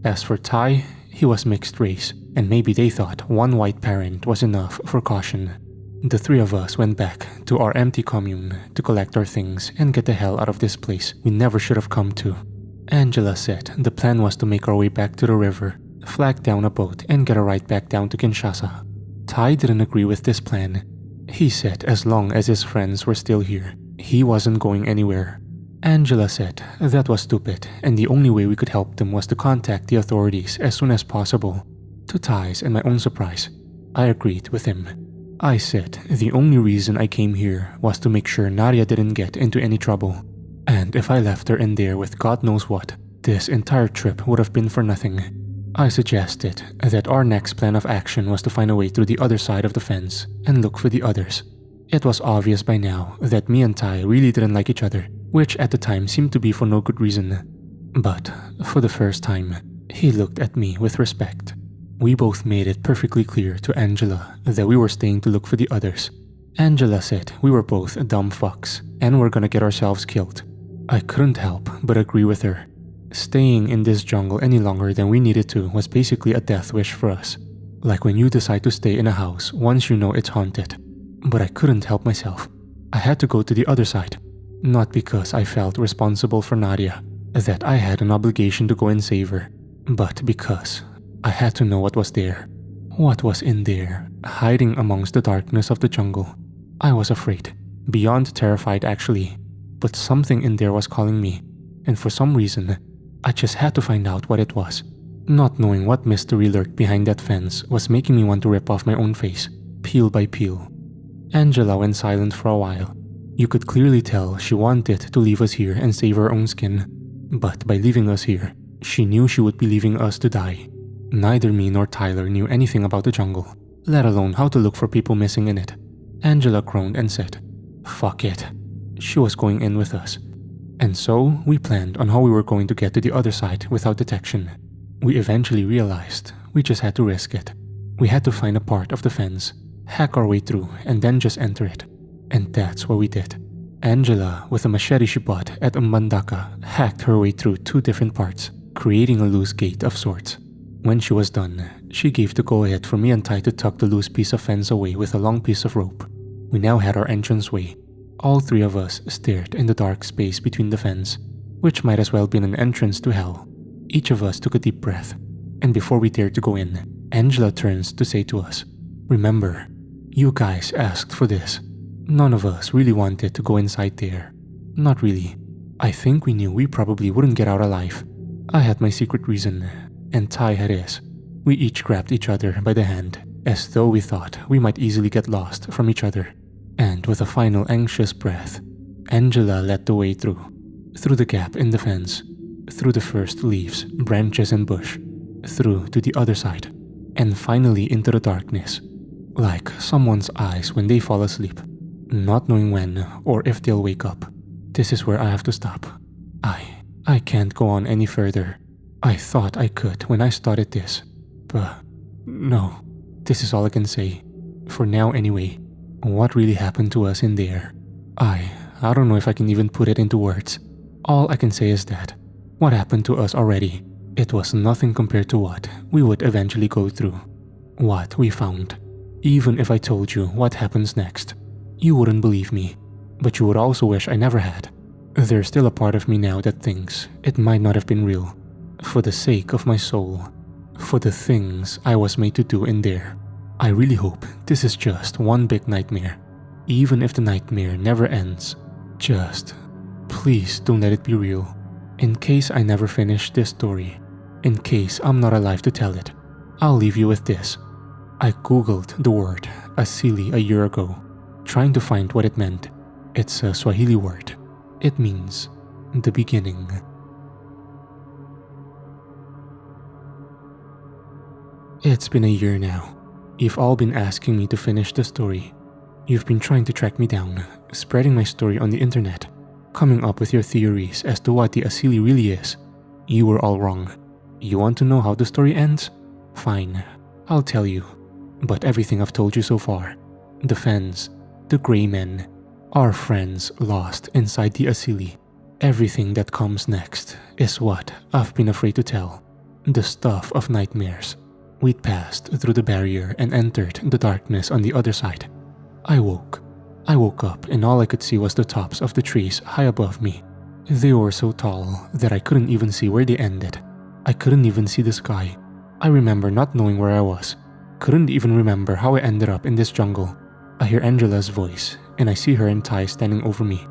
As for Ty, he was mixed race, and maybe they thought one white parent was enough for caution. The three of us went back to our empty commune to collect our things and get the hell out of this place we never should have come to. Angela said the plan was to make our way back to the river, flag down a boat, and get a ride back down to Kinshasa. Ty didn't agree with this plan. He said as long as his friends were still here, he wasn't going anywhere. Angela said that was stupid, and the only way we could help them was to contact the authorities as soon as possible. To Ty's and my own surprise, I agreed with him. I said the only reason I came here was to make sure Nadia didn't get into any trouble. And if I left her in there with God knows what, this entire trip would have been for nothing. I suggested that our next plan of action was to find a way through the other side of the fence and look for the others. It was obvious by now that me and Ty really didn't like each other, which at the time seemed to be for no good reason. But for the first time, he looked at me with respect. We both made it perfectly clear to Angela that we were staying to look for the others. Angela said we were both dumb fucks and were gonna get ourselves killed. I couldn't help but agree with her. Staying in this jungle any longer than we needed to was basically a death wish for us. Like when you decide to stay in a house once you know it's haunted. But I couldn't help myself. I had to go to the other side. Not because I felt responsible for Nadia, that I had an obligation to go and save her, but because I had to know what was there. What was in there, hiding amongst the darkness of the jungle. I was afraid, beyond terrified actually, but something in there was calling me, and for some reason, I just had to find out what it was. Not knowing what mystery lurked behind that fence was making me want to rip off my own face, peel by peel. Angela went silent for a while. You could clearly tell she wanted to leave us here and save her own skin, but by leaving us here, she knew she would be leaving us to die. Neither me nor Tyler knew anything about the jungle, let alone how to look for people missing in it. Angela groaned and said, "Fuck it." She was going in with us. And so, we planned on how we were going to get to the other side without detection. We eventually realized we just had to risk it. We had to find a part of the fence, hack our way through, and then just enter it. And that's what we did. Angela, with a machete she bought at Mbandaka, hacked her way through 2 different parts, creating a loose gate of sorts. When she was done, she gave the go-ahead for me and Ty to tuck the loose piece of fence away with a long piece of rope. We now had our entranceway. All 3 of us stared in the dark space between the fence, which might as well been an entrance to hell. Each of us took a deep breath, and before we dared to go in, Angela turns to say to us, "Remember, you guys asked for this." None of us really wanted to go inside there. Not really. I think we knew we probably wouldn't get out alive. I had my secret reason, and Ty had his. We each grabbed each other by the hand, as though we thought we might easily get lost from each other. And with a final anxious breath, Angela led the way through the gap in the fence, through the first leaves, branches and bush, through to the other side, and finally into the darkness, like someone's eyes when they fall asleep, not knowing when or if they'll wake up. This is where I have to stop. I can't go on any further. I thought I could when I started this, but no, this is all I can say. For now anyway. What really happened to us in there? I don't know if I can even put it into words. All I can say is that what happened to us already, it was nothing compared to what we would eventually go through. What we found. Even if I told you what happens next, you wouldn't believe me, but you would also wish I never had. There's still a part of me now that thinks it might not have been real. For the sake of my soul, for the things I was made to do in there, I really hope this is just one big nightmare. Even if the nightmare never ends, just please don't let it be real. In case I never finish this story, in case I'm not alive to tell it, I'll leave you with this. I googled the word Asili a year ago, trying to find what it meant. It's a Swahili word. It means the beginning. It's been a year now. You've all been asking me to finish the story. You've been trying to track me down, spreading my story on the internet, coming up with your theories as to what the Asili really is. You were all wrong. You want to know how the story ends? Fine, I'll tell you. But everything I've told you so far, the fence, the grey men, our friends lost inside the Asili, everything that comes next is what I've been afraid to tell. The stuff of nightmares. We'd passed through the barrier and entered the darkness on the other side. I woke up and all I could see was the tops of the trees high above me. They were so tall that I couldn't even see where they ended. I couldn't even see the sky. I remember not knowing where I was. Couldn't even remember how I ended up in this jungle. I hear Angela's voice and I see her and Ty standing over me.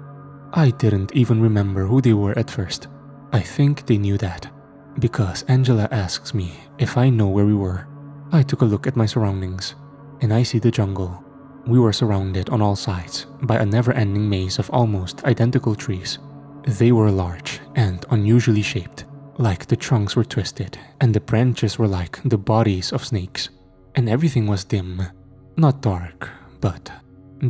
I didn't even remember who they were at first. I think they knew that, because Angela asks me if I know where we were. I took a look at my surroundings, and I see the jungle. We were surrounded on all sides by a never-ending maze of almost identical trees. They were large and unusually shaped, like the trunks were twisted, and the branches were like the bodies of snakes. And everything was dim. Not dark, but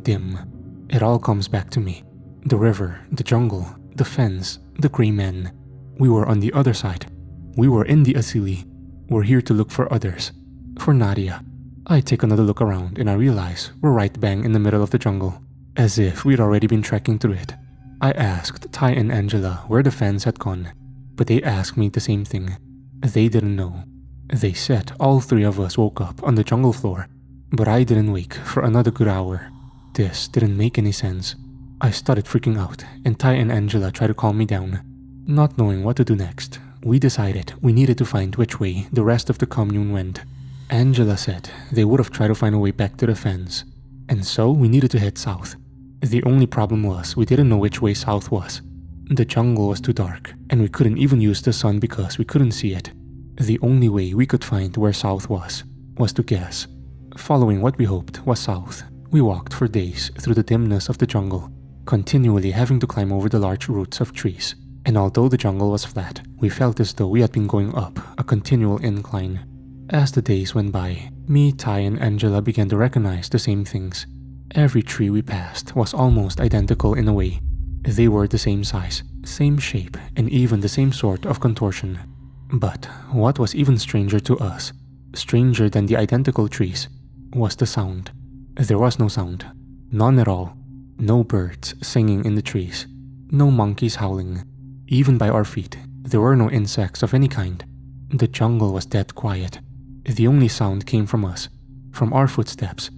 dim. It all comes back to me. The river, the jungle, the fence, the grey men. We were on the other side. We were in the Asili. We're here to look for others. For Nadia. I take another look around and I realize we're right bang in the middle of the jungle, as if we'd already been trekking through it. I asked Ty and Angela where the fence had gone, but they asked me the same thing. They didn't know. They said all 3 of us woke up on the jungle floor, but I didn't wake for another good hour. This didn't make any sense. I started freaking out and Ty and Angela tried to calm me down. Not knowing what to do next, we decided we needed to find which way the rest of the commune went. Angela said they would have tried to find a way back to the fence, and so we needed to head south. The only problem was we didn't know which way south was. The jungle was too dark, and we couldn't even use the sun because we couldn't see it. The only way we could find where south was to guess. Following what we hoped was south, we walked for days through the dimness of the jungle, continually having to climb over the large roots of trees. And although the jungle was flat, we felt as though we had been going up a continual incline. As the days went by, me, Ty, and Angela began to recognize the same things. Every tree we passed was almost identical in a way. They were the same size, same shape, and even the same sort of contortion. But what was even stranger to us, stranger than the identical trees, was the sound. There was no sound. None at all. No birds singing in the trees. No monkeys howling. Even by our feet, there were no insects of any kind. The jungle was dead quiet. The only sound came from us, from our footsteps,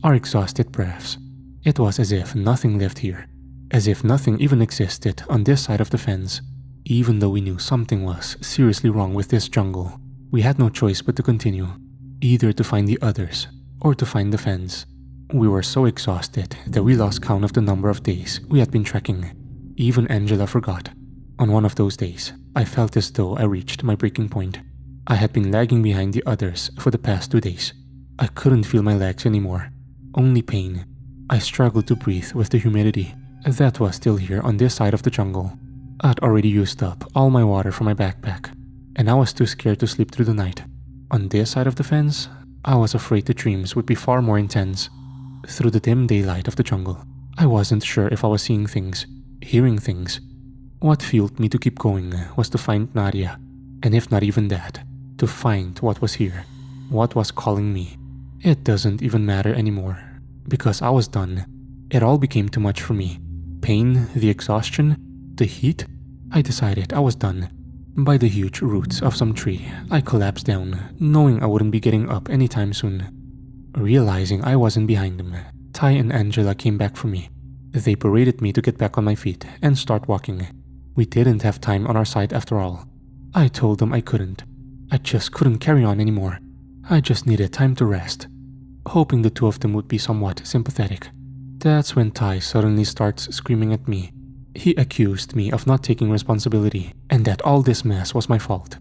our exhausted breaths. It was as if nothing lived here, as if nothing even existed on this side of the fence. Even though we knew something was seriously wrong with this jungle, we had no choice but to continue, either to find the others or to find the fence. We were so exhausted that we lost count of the number of days we had been trekking. Even Angela forgot. On one of those days, I felt as though I reached my breaking point. I had been lagging behind the others for the past 2 days. I couldn't feel my legs anymore. Only pain. I struggled to breathe with the humidity that was still here on this side of the jungle. I'd already used up all my water from my backpack, and I was too scared to sleep through the night. On this side of the fence, I was afraid the dreams would be far more intense. Through the dim daylight of the jungle, I wasn't sure if I was seeing things, hearing things. What fueled me to keep going was to find Nadia, and if not even that, to find what was here, what was calling me. It doesn't even matter anymore, because I was done. It all became too much for me. Pain, the exhaustion, the heat. I decided I was done. By the huge roots of some tree, I collapsed down, knowing I wouldn't be getting up anytime soon. Realizing I wasn't behind them, Ty and Angela came back for me. They berated me to get back on my feet and start walking. We didn't have time on our side after all. I told them I couldn't. I just couldn't carry on anymore. I just needed time to rest. Hoping the two of them would be somewhat sympathetic. That's when Ty suddenly starts screaming at me. He accused me of not taking responsibility and that all this mess was my fault.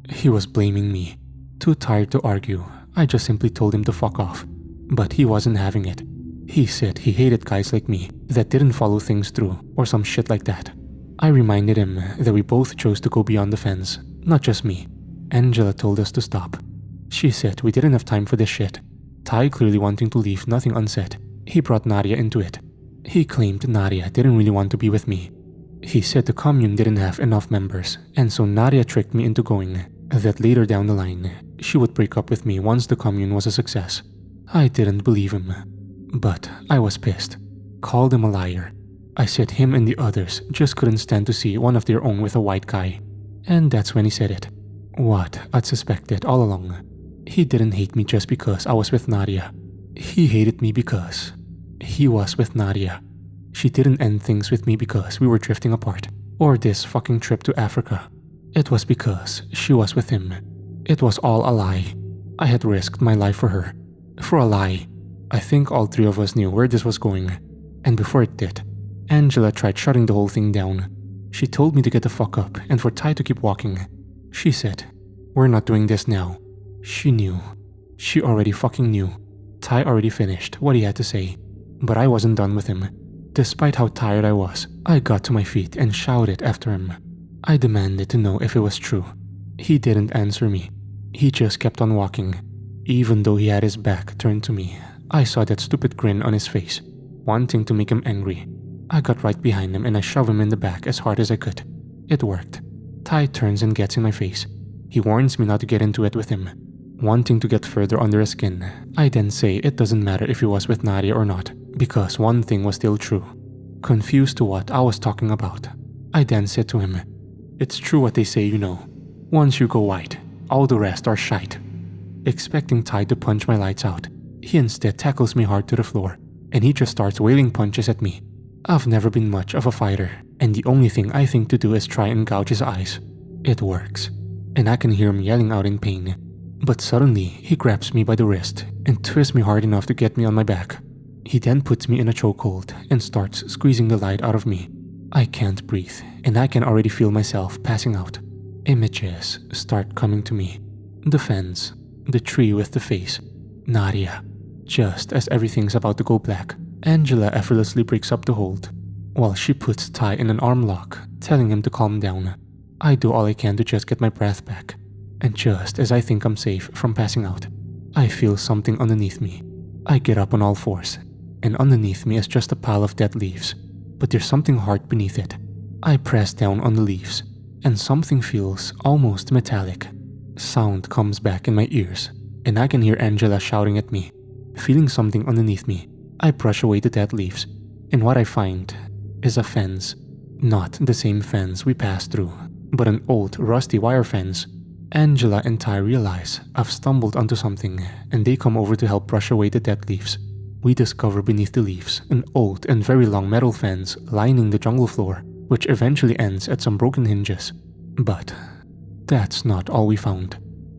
He was blaming me. Too tired to argue, I just simply told him to fuck off. But he wasn't having it. He said he hated guys like me that didn't follow things through or some shit like that. I reminded him that we both chose to go beyond the fence, not just me. Angela told us to stop. She said we didn't have time for this shit. Ty, clearly wanting to leave nothing unsaid, he brought Nadia into it. He claimed Nadia didn't really want to be with me. He said the commune didn't have enough members, and so Nadia tricked me into going, that later down the line, she would break up with me once the commune was a success. I didn't believe him, but I was pissed. Called him a liar. I said him and the others just couldn't stand to see one of their own with a white guy. And that's when he said it. What I'd suspected all along. He didn't hate me just because I was with Nadia. He hated me because he was with Nadia. She didn't end things with me because we were drifting apart, or this fucking trip to Africa. It was because she was with him. It was all a lie. I had risked my life for her. For a lie. I think all three of us knew where this was going. And before it did, Angela tried shutting the whole thing down. She told me to get the fuck up and for Ty to keep walking. She said, "We're not doing this now." She knew. She already fucking knew. Ty already finished what he had to say, but I wasn't done with him. Despite how tired I was, I got to my feet and shouted after him. I demanded to know if it was true. He didn't answer me. He just kept on walking. Even though he had his back turned to me, I saw that stupid grin on his face, wanting to make him angry. I got right behind him and I shoved him in the back as hard as I could. It worked. Ty turns and gets in my face. He warns me not to get into it with him. Wanting to get further under his skin, I then say it doesn't matter if he was with Nadia or not, because one thing was still true. Confused to what I was talking about, I then said to him, "It's true what they say, you know. Once you go white, all the rest are shite." Expecting Ty to punch my lights out, he instead tackles me hard to the floor, and he just starts wailing punches at me. I've never been much of a fighter, and the only thing I think to do is try and gouge his eyes. It works, and I can hear him yelling out in pain. But suddenly, he grabs me by the wrist and twists me hard enough to get me on my back. He then puts me in a chokehold and starts squeezing the light out of me. I can't breathe, and I can already feel myself passing out. Images start coming to me. The fence, the tree with the face, Nadia. Just as everything's about to go black, Angela effortlessly breaks up the hold, while she puts Ty in an arm lock, telling him to calm down. I do all I can to just get my breath back. and just as I think I'm safe from passing out, I feel something underneath me. I get up on all fours, and underneath me is just a pile of dead leaves, but there's something hard beneath it. I press down on the leaves, and something feels almost metallic. Sound comes back in my ears, and I can hear Angela shouting at me. Feeling something underneath me, I brush away the dead leaves, and what I find is a fence. Not the same fence we passed through, but an old rusty wire fence. Angela and Ty realize I've stumbled onto something, and they come over to help brush away the dead leaves. We discover beneath the leaves an old and very long metal fence lining the jungle floor, which eventually ends at some broken hinges. But that's not all we found.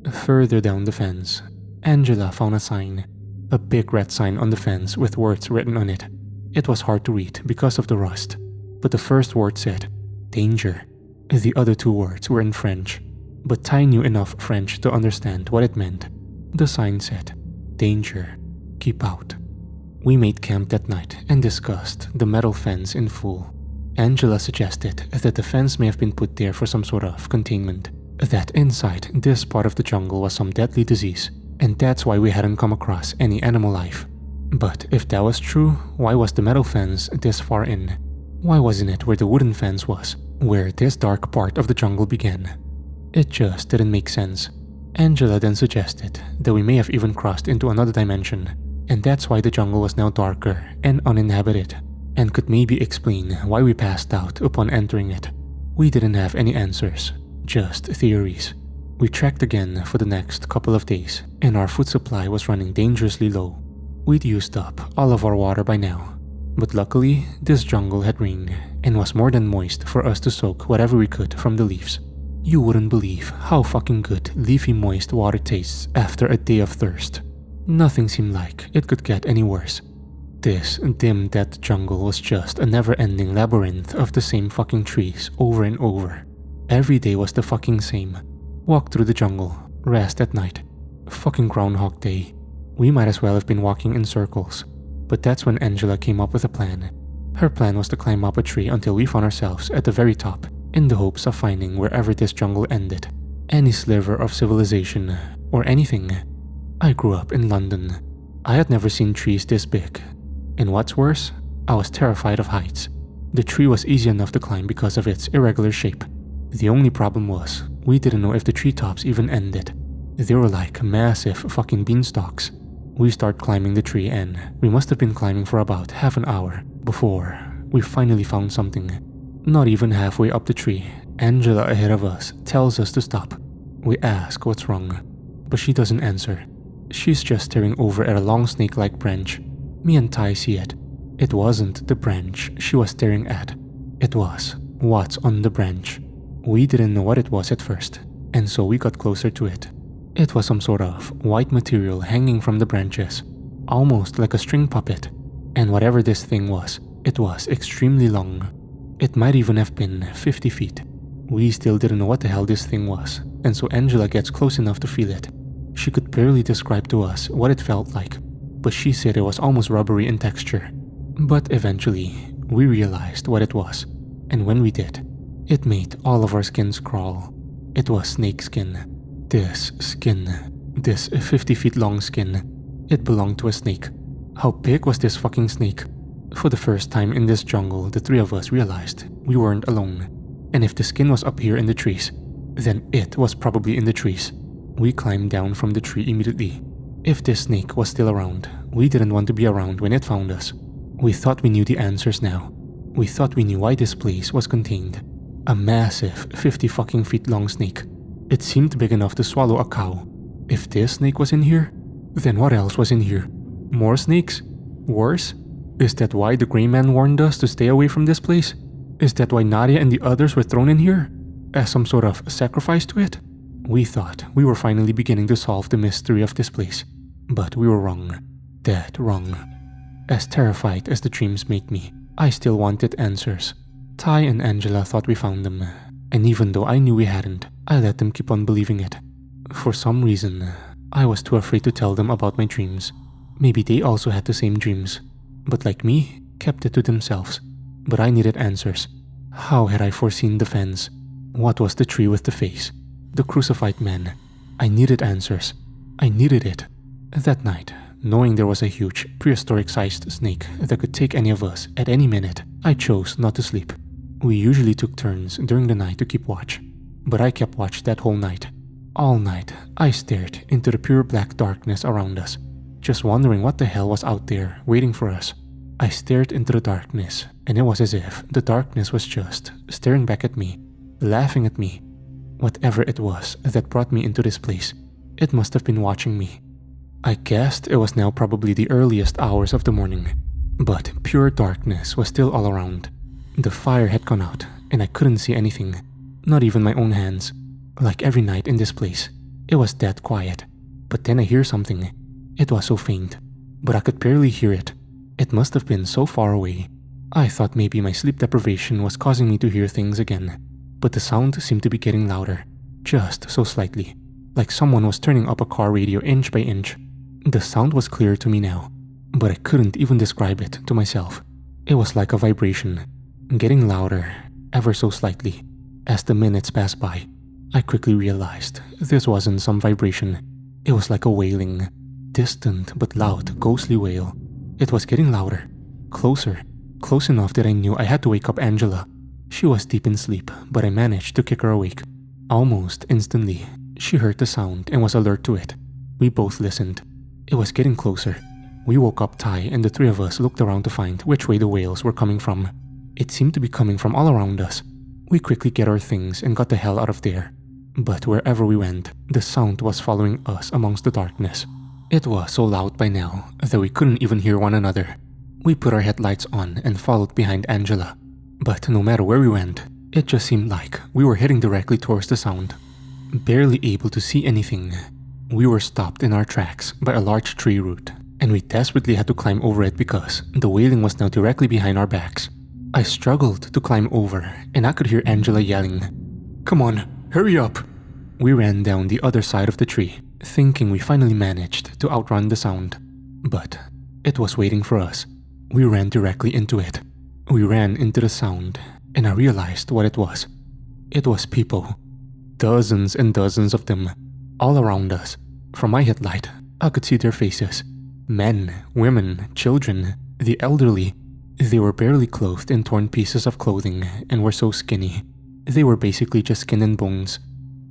Further down the fence, Angela found a sign. A big red sign on the fence with words written on it. It was hard to read because of the rust, but the first word said, "Danger." The other two words were in French, but Ty knew enough French to understand what it meant. The sign said, "Danger, keep out." We made camp that night and discussed the metal fence in full. Angela suggested that the fence may have been put there for some sort of containment, that inside this part of the jungle was some deadly disease, and that's why we hadn't come across any animal life. But if that was true, why was the metal fence this far in? Why wasn't it where the wooden fence was, where this dark part of the jungle began? It just didn't make sense. Angela then suggested that we may have even crossed into another dimension, and that's why the jungle was now darker and uninhabited, and could maybe explain why we passed out upon entering it. We didn't have any answers, just theories. We trekked again for the next couple of days, and our food supply was running dangerously low. We'd used up all of our water by now, but luckily this jungle had rain and was more than moist for us to soak whatever we could from the leaves. You wouldn't believe how fucking good leafy moist water tastes after a day of thirst. Nothing seemed like it could get any worse. This dim dead jungle was just a never-ending labyrinth of the same fucking trees over and over. Every day was the fucking same. Walk through the jungle, rest at night. Fucking Groundhog Day. We might as well have been walking in circles. But that's when Angela came up with a plan. Her plan was to climb up a tree until we found ourselves at the very top, in the hopes of finding wherever this jungle ended. Any sliver of civilization, or anything. I grew up in London. I had never seen trees this big. And what's worse, I was terrified of heights. The tree was easy enough to climb because of its irregular shape. The only problem was, we didn't know if the treetops even ended. They were like massive fucking beanstalks. We started climbing the tree and we must have been climbing for about half an hour before we finally found something. Not even halfway up the tree, Angela ahead of us tells us to stop. We ask what's wrong, but she doesn't answer. She's just staring over at a long snake-like branch. Me and Ty see it. It wasn't the branch she was staring at. It was what's on the branch. We didn't know what it was at first, and so we got closer to it. It was some sort of white material hanging from the branches, almost like a string puppet. And whatever this thing was, it was extremely long. It might even have been 50 feet. We still didn't know what the hell this thing was, and so Angela gets close enough to feel it. She could barely describe to us what it felt like, but she said it was almost rubbery in texture. But eventually, we realized what it was, and when we did, it made all of our skins crawl. It was snake skin. This skin, this 50 feet long skin, it belonged to a snake. How big was this fucking snake? For the first time in this jungle, the three of us realized we weren't alone. And if the skin was up here in the trees, then it was probably in the trees. We climbed down from the tree immediately. If this snake was still around, we didn't want to be around when it found us. We thought we knew the answers now. We thought we knew why this place was contained. A massive 50 fucking feet long snake. It seemed big enough to swallow a cow. If this snake was in here, then what else was in here? More snakes? Worse? Is that why the Grey Man warned us to stay away from this place? Is that why Nadia and the others were thrown in here? As some sort of sacrifice to it? We thought we were finally beginning to solve the mystery of this place. But we were wrong. Dead wrong. As terrified as the dreams made me, I still wanted answers. Ty and Angela thought we found them. And even though I knew we hadn't, I let them keep on believing it. For some reason, I was too afraid to tell them about my dreams. Maybe they also had the same dreams, but like me, kept it to themselves. But I needed answers. How had I foreseen the fence? What was the tree with the face? The crucified man? I needed answers. I needed it. That night, knowing there was a huge, prehistoric-sized snake that could take any of us at any minute, I chose not to sleep. We usually took turns during the night to keep watch, but I kept watch that whole night. All night, I stared into the pure black darkness around us, just wondering what the hell was out there waiting for us. I stared into the darkness, and it was as if the darkness was just staring back at me, laughing at me. Whatever it was that brought me into this place, it must have been watching me. I guessed it was now probably the earliest hours of the morning, but pure darkness was still all around. The fire had gone out, and I couldn't see anything, not even my own hands. Like every night in this place, it was dead quiet. But then I hear something. It was so faint, but I could barely hear it. It must have been so far away. I thought maybe my sleep deprivation was causing me to hear things again, but the sound seemed to be getting louder, just so slightly, like someone was turning up a car radio inch by inch. The sound was clear to me now, but I couldn't even describe it to myself. It was like a vibration, getting louder, ever so slightly. As the minutes passed by, I quickly realized this wasn't some vibration. It was like a wailing, distant but loud, ghostly wail. It was getting louder, closer, close enough that I knew I had to wake up Angela. She was deep in sleep, but I managed to kick her awake. Almost instantly, she heard the sound and was alert to it. We both listened. It was getting closer. We woke up Ty, and the three of us looked around to find which way the wails were coming from. It seemed to be coming from all around us. We quickly get our things and got the hell out of there. But wherever we went, the sound was following us amongst the darkness. It was so loud by now that we couldn't even hear one another. We put our headlights on and followed behind Angela. But no matter where we went, it just seemed like we were heading directly towards the sound. Barely able to see anything, we were stopped in our tracks by a large tree root, and we desperately had to climb over it because the wailing was now directly behind our backs. I struggled to climb over, and I could hear Angela yelling, "Come on, hurry up!" We ran down the other side of the tree, thinking we finally managed to outrun the sound. But it was waiting for us. We ran directly into it. We ran into the sound, and I realized what it was. It was people. Dozens and dozens of them, all around us. From my headlight, I could see their faces. Men, women, children, the elderly. They were barely clothed in torn pieces of clothing and were so skinny. They were basically just skin and bones.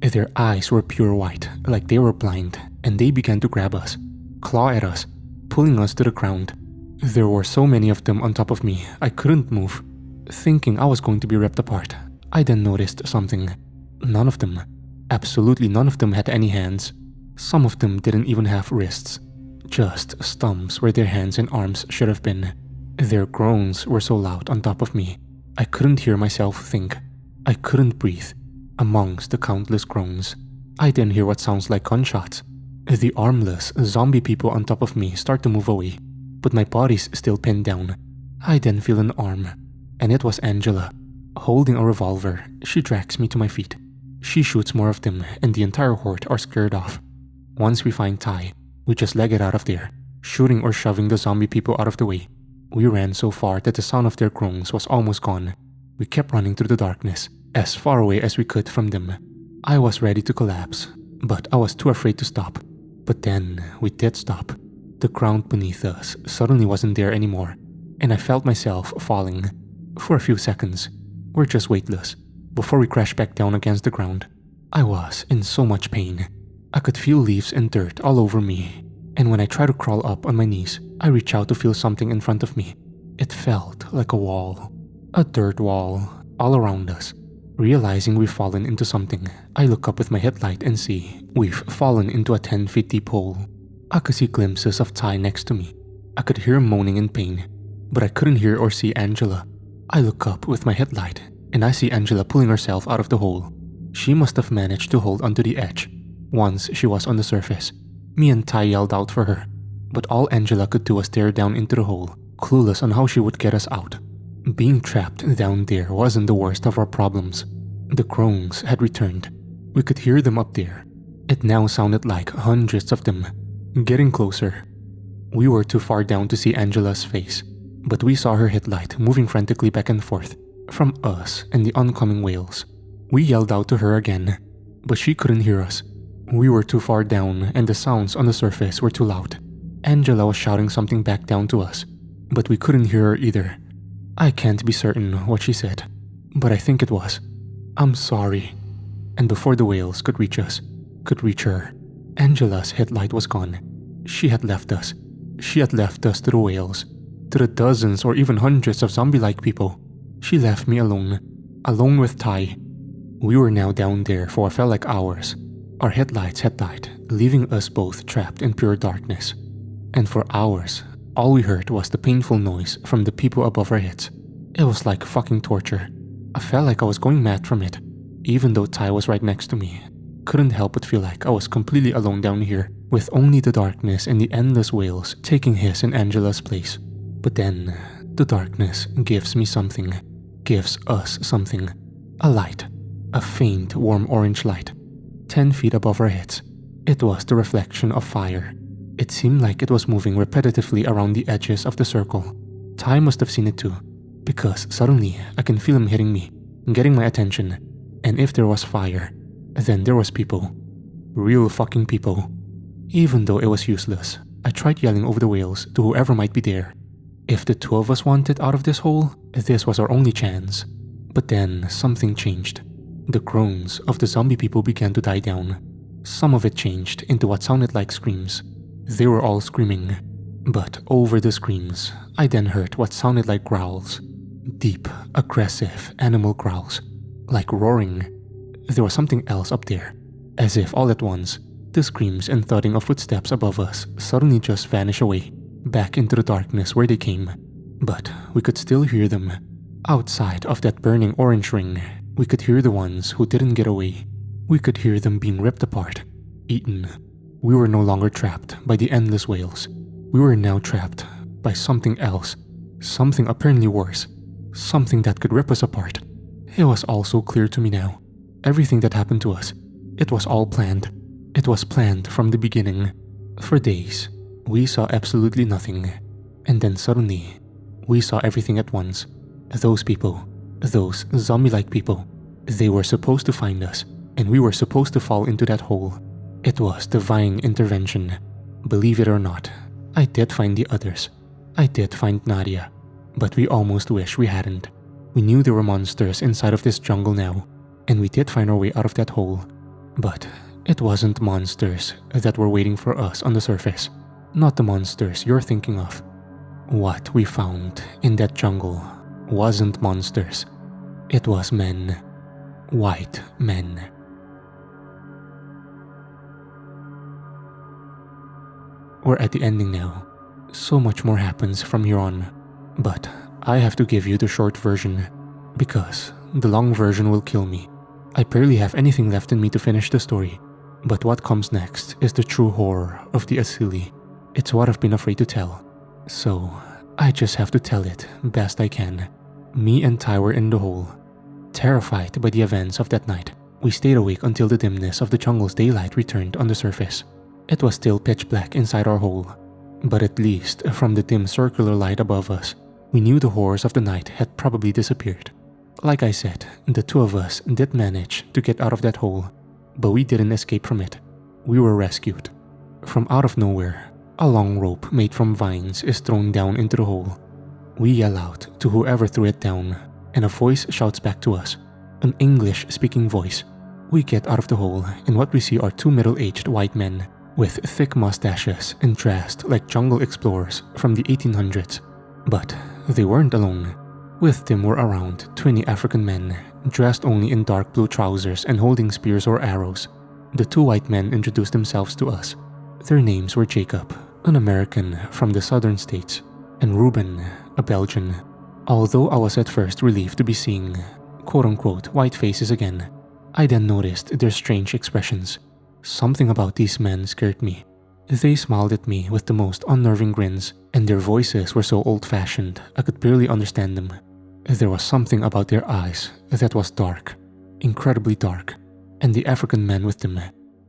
Their eyes were pure white, like they were blind, and they began to grab us, claw at us, pulling us to the ground. There were so many of them on top of me, I couldn't move. Thinking I was going to be ripped apart, I then noticed something. None of them, absolutely none of them had any hands. Some of them didn't even have wrists. Just stumps where their hands and arms should have been. Their groans were so loud on top of me, I couldn't hear myself think. I couldn't breathe. Amongst the countless groans, I then hear what sounds like gunshots. The armless, zombie people on top of me start to move away, but my body's still pinned down. I then feel an arm, and it was Angela. Holding a revolver, she drags me to my feet. She shoots more of them, and the entire horde are scared off. Once we find Ty, we just leg it out of there, shooting or shoving the zombie people out of the way. We ran so far that the sound of their groans was almost gone. We kept running through the darkness, as far away as we could from them. I was ready to collapse, but I was too afraid to stop. But then, we did stop. The ground beneath us suddenly wasn't there anymore, and I felt myself falling. For a few seconds, we're just weightless, before we crashed back down against the ground. I was in so much pain. I could feel leaves and dirt all over me, and when I tried to crawl up on my knees, I reached out to feel something in front of me. It felt like a wall. A dirt wall, all around us. Realizing we've fallen into something, I look up with my headlight and see we've fallen into a 10 feet deep hole. I could see glimpses of Ty next to me. I could hear him moaning in pain, but I couldn't hear or see Angela. I look up with my headlight, and I see Angela pulling herself out of the hole. She must have managed to hold onto the edge. Once she was on the surface, me and Ty yelled out for her, but all Angela could do was stare down into the hole, clueless on how she would get us out. Being trapped down there wasn't the worst of our problems. The groans had returned. We could hear them up there. It now sounded like hundreds of them, getting closer. We were too far down to see Angela's face, but we saw her headlight moving frantically back and forth from us and the oncoming wails. We yelled out to her again, but she couldn't hear us. We were too far down and the sounds on the surface were too loud. Angela was shouting something back down to us, but we couldn't hear her either. I can't be certain what she said, but I think it was, "I'm sorry." And before the whales could reach us, could reach her, Angela's headlight was gone. She had left us. She had left us to the whales, to the dozens or even hundreds of zombie-like people. She left me alone, alone with Ty. We were now down there for what felt like hours. Our headlights had died, leaving us both trapped in pure darkness. And for hours, all we heard was the painful noise from the people above our heads. It was like fucking torture. I felt like I was going mad from it, even though Ty was right next to me. Couldn't help but feel like I was completely alone down here, with only the darkness and the endless whales taking his and Angela's place. But then, the darkness gives me something, gives us something. A light, a faint warm orange light, 10 feet above our heads. It was the reflection of fire. It seemed like it was moving repetitively around the edges of the circle. Ty must have seen it too, because suddenly I can feel him hitting me, getting my attention. And if there was fire, then there was people. Real fucking people. Even though it was useless, I tried yelling over the whales to whoever might be there. If the two of us wanted out of this hole, this was our only chance. But then something changed. The groans of the zombie people began to die down. Some of it changed into what sounded like screams. They were all screaming. But over the screams, I then heard what sounded like growls. Deep, aggressive animal growls. Like roaring. There was something else up there. As if all at once, the screams and thudding of footsteps above us suddenly just vanished away, back into the darkness where they came. But we could still hear them. Outside of that burning orange ring, we could hear the ones who didn't get away. We could hear them being ripped apart, eaten. We were no longer trapped by the endless whales. We were now trapped by something else. Something apparently worse. Something that could rip us apart. It was all so clear to me now. Everything that happened to us, it was all planned. It was planned from the beginning. For days, we saw absolutely nothing. And then suddenly, we saw everything at once. Those people, those zombie-like people, they were supposed to find us, and we were supposed to fall into that hole. It was divine intervention. Believe it or not, I did find the others. I did find Nadia, but we almost wish we hadn't. We knew there were monsters inside of this jungle now, and we did find our way out of that hole. But it wasn't monsters that were waiting for us on the surface. Not the monsters you're thinking of. What we found in that jungle wasn't monsters. It was men. White men. We're at the ending now. So much more happens from here on. But I have to give you the short version, because the long version will kill me. I barely have anything left in me to finish the story. But what comes next is the true horror of the Asili. It's what I've been afraid to tell. So I just have to tell it best I can. Me and Ty were in the hole. Terrified by the events of that night, we stayed awake until the dimness of the jungle's daylight returned on the surface. It was still pitch black inside our hole, but at least from the dim circular light above us, we knew the horrors of the night had probably disappeared. Like I said, the two of us did manage to get out of that hole, but we didn't escape from it. We were rescued. From out of nowhere, a long rope made from vines is thrown down into the hole. We yell out to whoever threw it down, and a voice shouts back to us, an English-speaking voice. We get out of the hole, and what we see are two middle-aged white men with thick mustaches and dressed like jungle explorers from the 1800s. But they weren't alone. With them were around 20 African men, dressed only in dark blue trousers and holding spears or arrows. The two white men introduced themselves to us. Their names were Jacob, an American from the southern states, and Ruben, a Belgian. Although I was at first relieved to be seeing quote-unquote white faces again, I then noticed their strange expressions. Something about these men scared me. They smiled at me with the most unnerving grins, and their voices were so old-fashioned I could barely understand them. There was something about their eyes that was dark, incredibly dark, and the African men with them,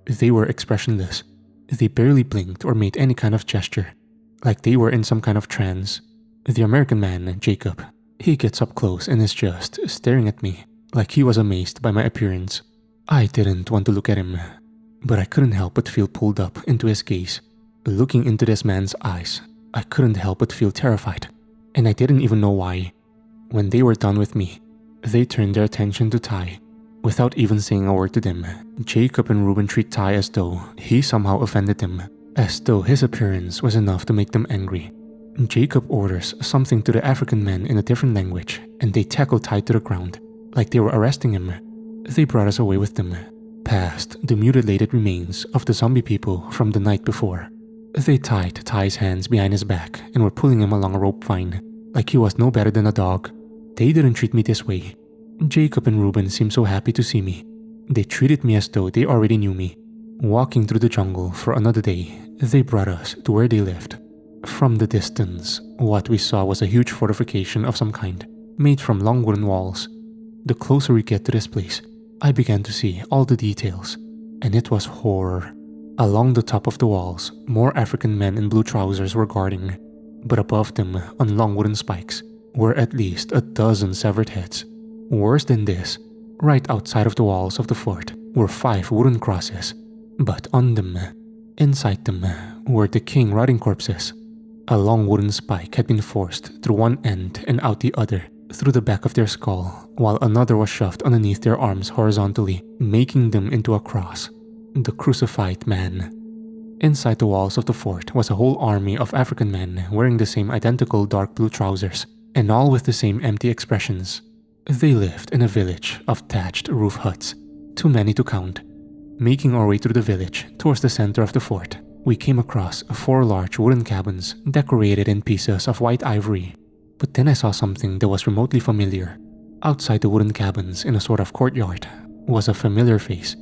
they were expressionless. They barely blinked or made any kind of gesture, like they were in some kind of trance. The American man, Jacob, he gets up close and is just staring at me, like he was amazed by my appearance. I didn't want to look at him, but I couldn't help but feel pulled up into his gaze. Looking into this man's eyes, I couldn't help but feel terrified, and I didn't even know why. When they were done with me, they turned their attention to Ty. Without even saying a word to them, Jacob and Reuben treat Ty as though he somehow offended them, as though his appearance was enough to make them angry. Jacob orders something to the African men in a different language, and they tackle Ty to the ground, like they were arresting him. They brought us away with them, past the mutilated remains of the zombie people from the night before. They tied Ty's hands behind his back and were pulling him along a rope vine, like he was no better than a dog. They didn't treat me this way. Jacob and Reuben seemed so happy to see me. They treated me as though they already knew me. Walking through the jungle for another day, they brought us to where they lived. From the distance, what we saw was a huge fortification of some kind, made from long wooden walls. The closer we get to this place, I began to see all the details, and it was horror. Along the top of the walls, more African men in blue trousers were guarding, but above them, on long wooden spikes, were at least a dozen severed heads. Worse than this, right outside of the walls of the fort were 5 wooden crosses, but on them, inside them, were decaying rotting corpses. A long wooden spike had been forced through one end and out the other, through the back of their skull, while another was shoved underneath their arms horizontally, making them into a cross. The crucified man. Inside the walls of the fort was a whole army of African men wearing the same identical dark blue trousers, and all with the same empty expressions. They lived in a village of thatched roof huts, too many to count. Making our way through the village towards the center of the fort, we came across 4 large wooden cabins decorated in pieces of white ivory. But then I saw something that was remotely familiar. Outside the wooden cabins in a sort of courtyard was a familiar face.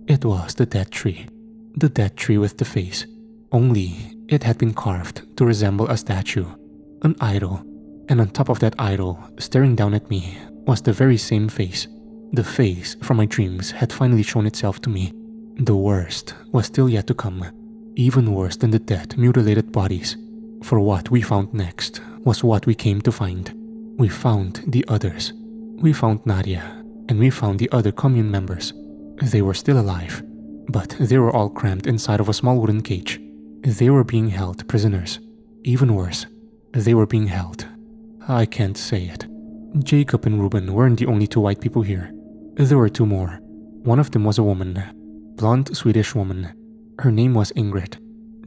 It was the dead tree. The dead tree with the face. Only it had been carved to resemble a statue, an idol. And on top of that idol, staring down at me, was the very same face. The face from my dreams had finally shown itself to me. The worst was still yet to come. Even worse than the dead, mutilated bodies. For what we found next was what we came to find. We found the others. We found Nadia, and we found the other commune members. They were still alive, but they were all crammed inside of a small wooden cage. They were being held prisoners. Even worse, they were being held. I can't say it. Jacob and Reuben weren't the only 2 white people here. There were 2 more. One of them was a woman, blonde Swedish woman. Her name was Ingrid.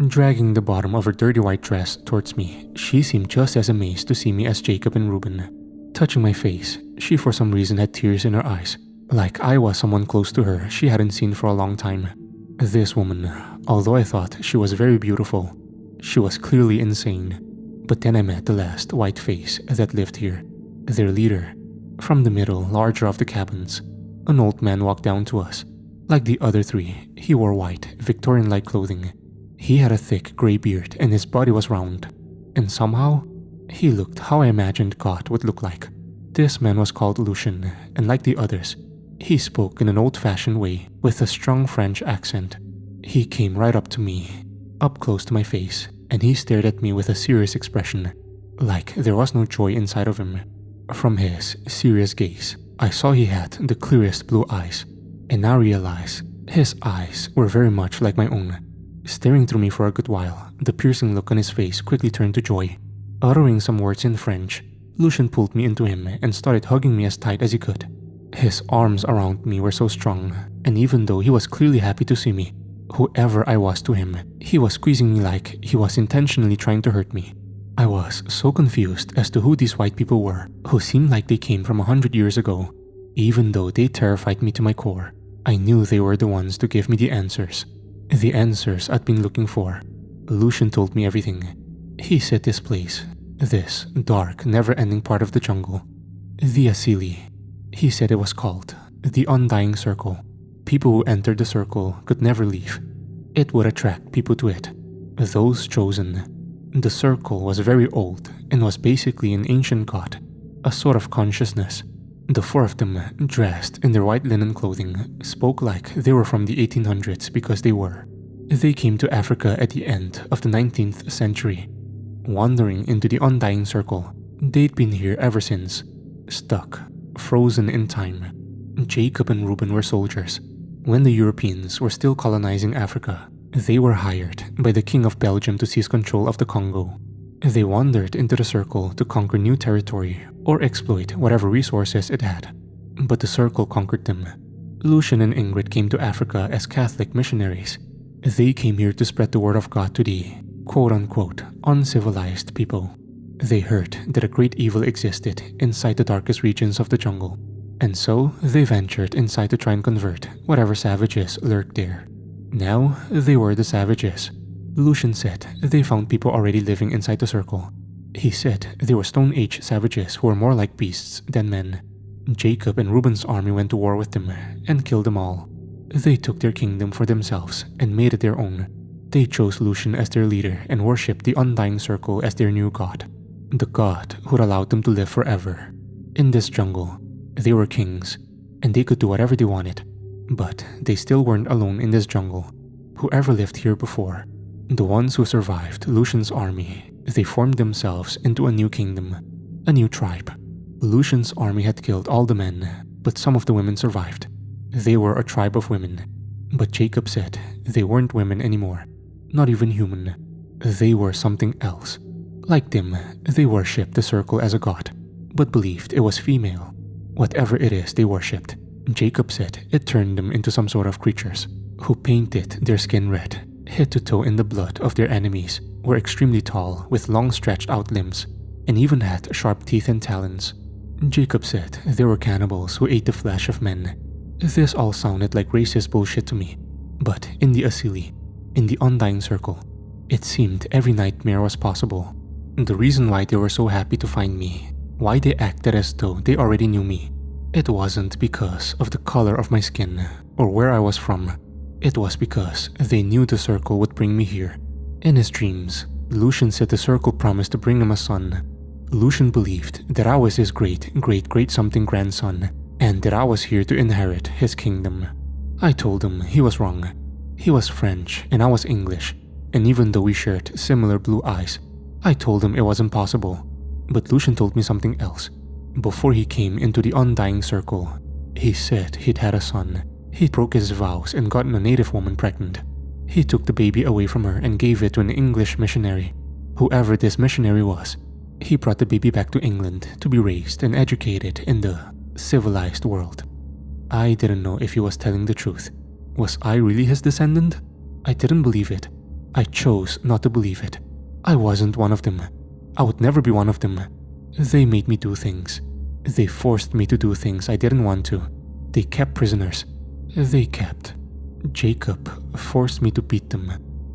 Dragging the bottom of her dirty white dress towards me, she seemed just as amazed to see me as Jacob and Reuben. Touching my face, she for some reason had tears in her eyes, like I was someone close to her she hadn't seen for a long time. This woman, although I thought she was very beautiful, she was clearly insane. But then I met the last white face that lived here, their leader. From the middle, larger of the cabins, an old man walked down to us. Like the other 3, he wore white, Victorian-like clothing. He had a thick grey beard and his body was round. And somehow, he looked how I imagined God would look like. This man was called Lucien, and like the others, he spoke in an old-fashioned way with a strong French accent. He came right up to me, up close to my face, and he stared at me with a serious expression, like there was no joy inside of him. From his serious gaze, I saw he had the clearest blue eyes, and I realized his eyes were very much like my own. Staring through me for a good while, the piercing look on his face quickly turned to joy. Uttering some words in French, Lucien pulled me into him and started hugging me as tight as he could. His arms around me were so strong, and even though he was clearly happy to see me, whoever I was to him, he was squeezing me like he was intentionally trying to hurt me. I was so confused as to who these white people were, who seemed like they came from 100 years ago. Even though they terrified me to my core, I knew they were the ones to give me the answers. The answers I'd been looking for. Lucien told me everything. He said this place, this dark, never-ending part of the jungle, the Asili. He said it was called the Undying Circle. People who entered the circle could never leave. It would attract people to it, those chosen. The circle was very old and was basically an ancient god, a sort of consciousness. The 4 of them, dressed in their white linen clothing, spoke like they were from the 1800s because they were. They came to Africa at the end of the 19th century. Wandering into the Undying Circle, they'd been here ever since, stuck, frozen in time. Jacob and Reuben were soldiers. When the Europeans were still colonizing Africa, they were hired by the King of Belgium to seize control of the Congo. They wandered into the Circle to conquer new territory or exploit whatever resources it had. But the Circle conquered them. Lucian and Ingrid came to Africa as Catholic missionaries. They came here to spread the word of God to the quote-unquote uncivilized people. They heard that a great evil existed inside the darkest regions of the jungle, and so they ventured inside to try and convert whatever savages lurked there. Now they were the savages. Lucian said they found people already living inside the Circle. He said they were Stone Age savages who were more like beasts than men. Jacob and Reuben's army went to war with them and killed them all. They took their kingdom for themselves and made it their own. They chose Lucian as their leader and worshipped the Undying Circle as their new god. The god who allowed them to live forever. In this jungle, they were kings, and they could do whatever they wanted. But they still weren't alone in this jungle. Whoever lived here before, the ones who survived Lucian's army, they formed themselves into a new kingdom, a new tribe. Lucian's army had killed all the men, but some of the women survived. They were a tribe of women, but Jacob said they weren't women anymore, not even human. They were something else. Like them, they worshipped the Circle as a god, but believed it was female. Whatever it is they worshipped, Jacob said it turned them into some sort of creatures who painted their skin red, head to toe in the blood of their enemies, were extremely tall with long stretched out limbs, and even had sharp teeth and talons. Jacob said they were cannibals who ate the flesh of men. This all sounded like racist bullshit to me, but in the Asili, in the Undying Circle, it seemed every nightmare was possible. The reason why they were so happy to find me, why they acted as though they already knew me, it wasn't because of the color of my skin or where I was from. It was because they knew the Circle would bring me here. In his dreams, Lucian said the Circle promised to bring him a son. Lucian believed that I was his great-great-great-something grandson, and that I was here to inherit his kingdom. I told him he was wrong. He was French and I was English, and even though we shared similar blue eyes, I told him it was impossible. But Lucian told me something else. Before he came into the Undying Circle, he said he'd had a son. He broke his vows and gotten a native woman pregnant. He took the baby away from her and gave it to an English missionary. Whoever this missionary was, he brought the baby back to England to be raised and educated in the civilized world. I didn't know if he was telling the truth. Was I really his descendant? I didn't believe it. I chose not to believe it. I wasn't one of them. I would never be one of them. They made me do things. They forced me to do things I didn't want to. They kept prisoners. Jacob forced me to beat them.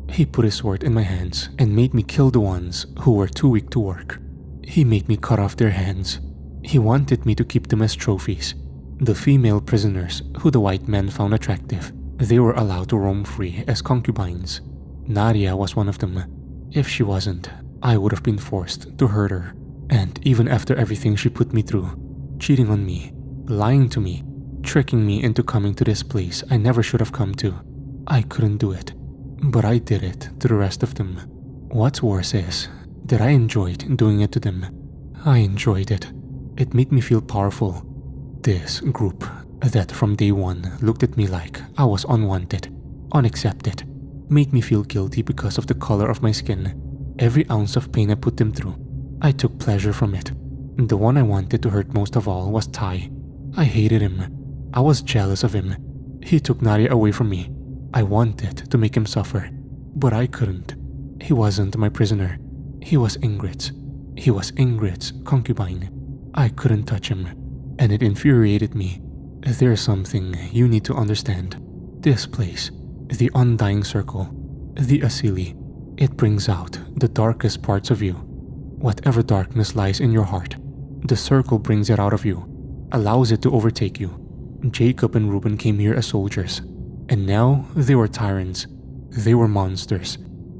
He put his sword in my hands and made me kill the ones who were too weak to work. He made me cut off their hands. He wanted me to keep them as trophies. The female prisoners who the white men found attractive, they were allowed to roam free as concubines. Nadia was one of them. If she wasn't, I would have been forced to hurt her. And even after everything she put me through, cheating on me, lying to me, tricking me into coming to this place I never should have come to, I couldn't do it. But I did it to the rest of them. What's worse is that I enjoyed doing it to them. I enjoyed it. It made me feel powerful. This group that from day one looked at me like I was unwanted, unaccepted, made me feel guilty because of the color of my skin. Every ounce of pain I put them through, I took pleasure from it. The one I wanted to hurt most of all was Ty. I hated him. I was jealous of him. He took Nadia away from me. I wanted to make him suffer, but I couldn't. He wasn't my prisoner. He was Ingrid's. He was Ingrid's concubine. I couldn't touch him, and it infuriated me. There's something you need to understand. This place, the Undying Circle, the Asili, it brings out the darkest parts of you. Whatever darkness lies in your heart, the Circle brings it out of you, allows it to overtake you. Jacob and Reuben came here as soldiers, and now they were tyrants. They were monsters.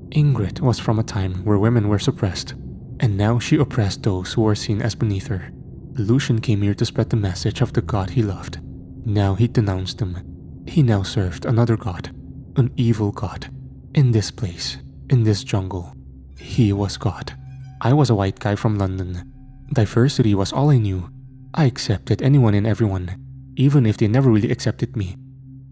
Ingrid was from a time where women were suppressed, and now she oppressed those who were seen as beneath her. Lucian came here to spread the message of the god he loved. Now he denounced them. He now served another god, an evil god. In this place, in this jungle, he was God. I was a white guy from London. Diversity was all I knew. I accepted anyone and everyone, even if they never really accepted me.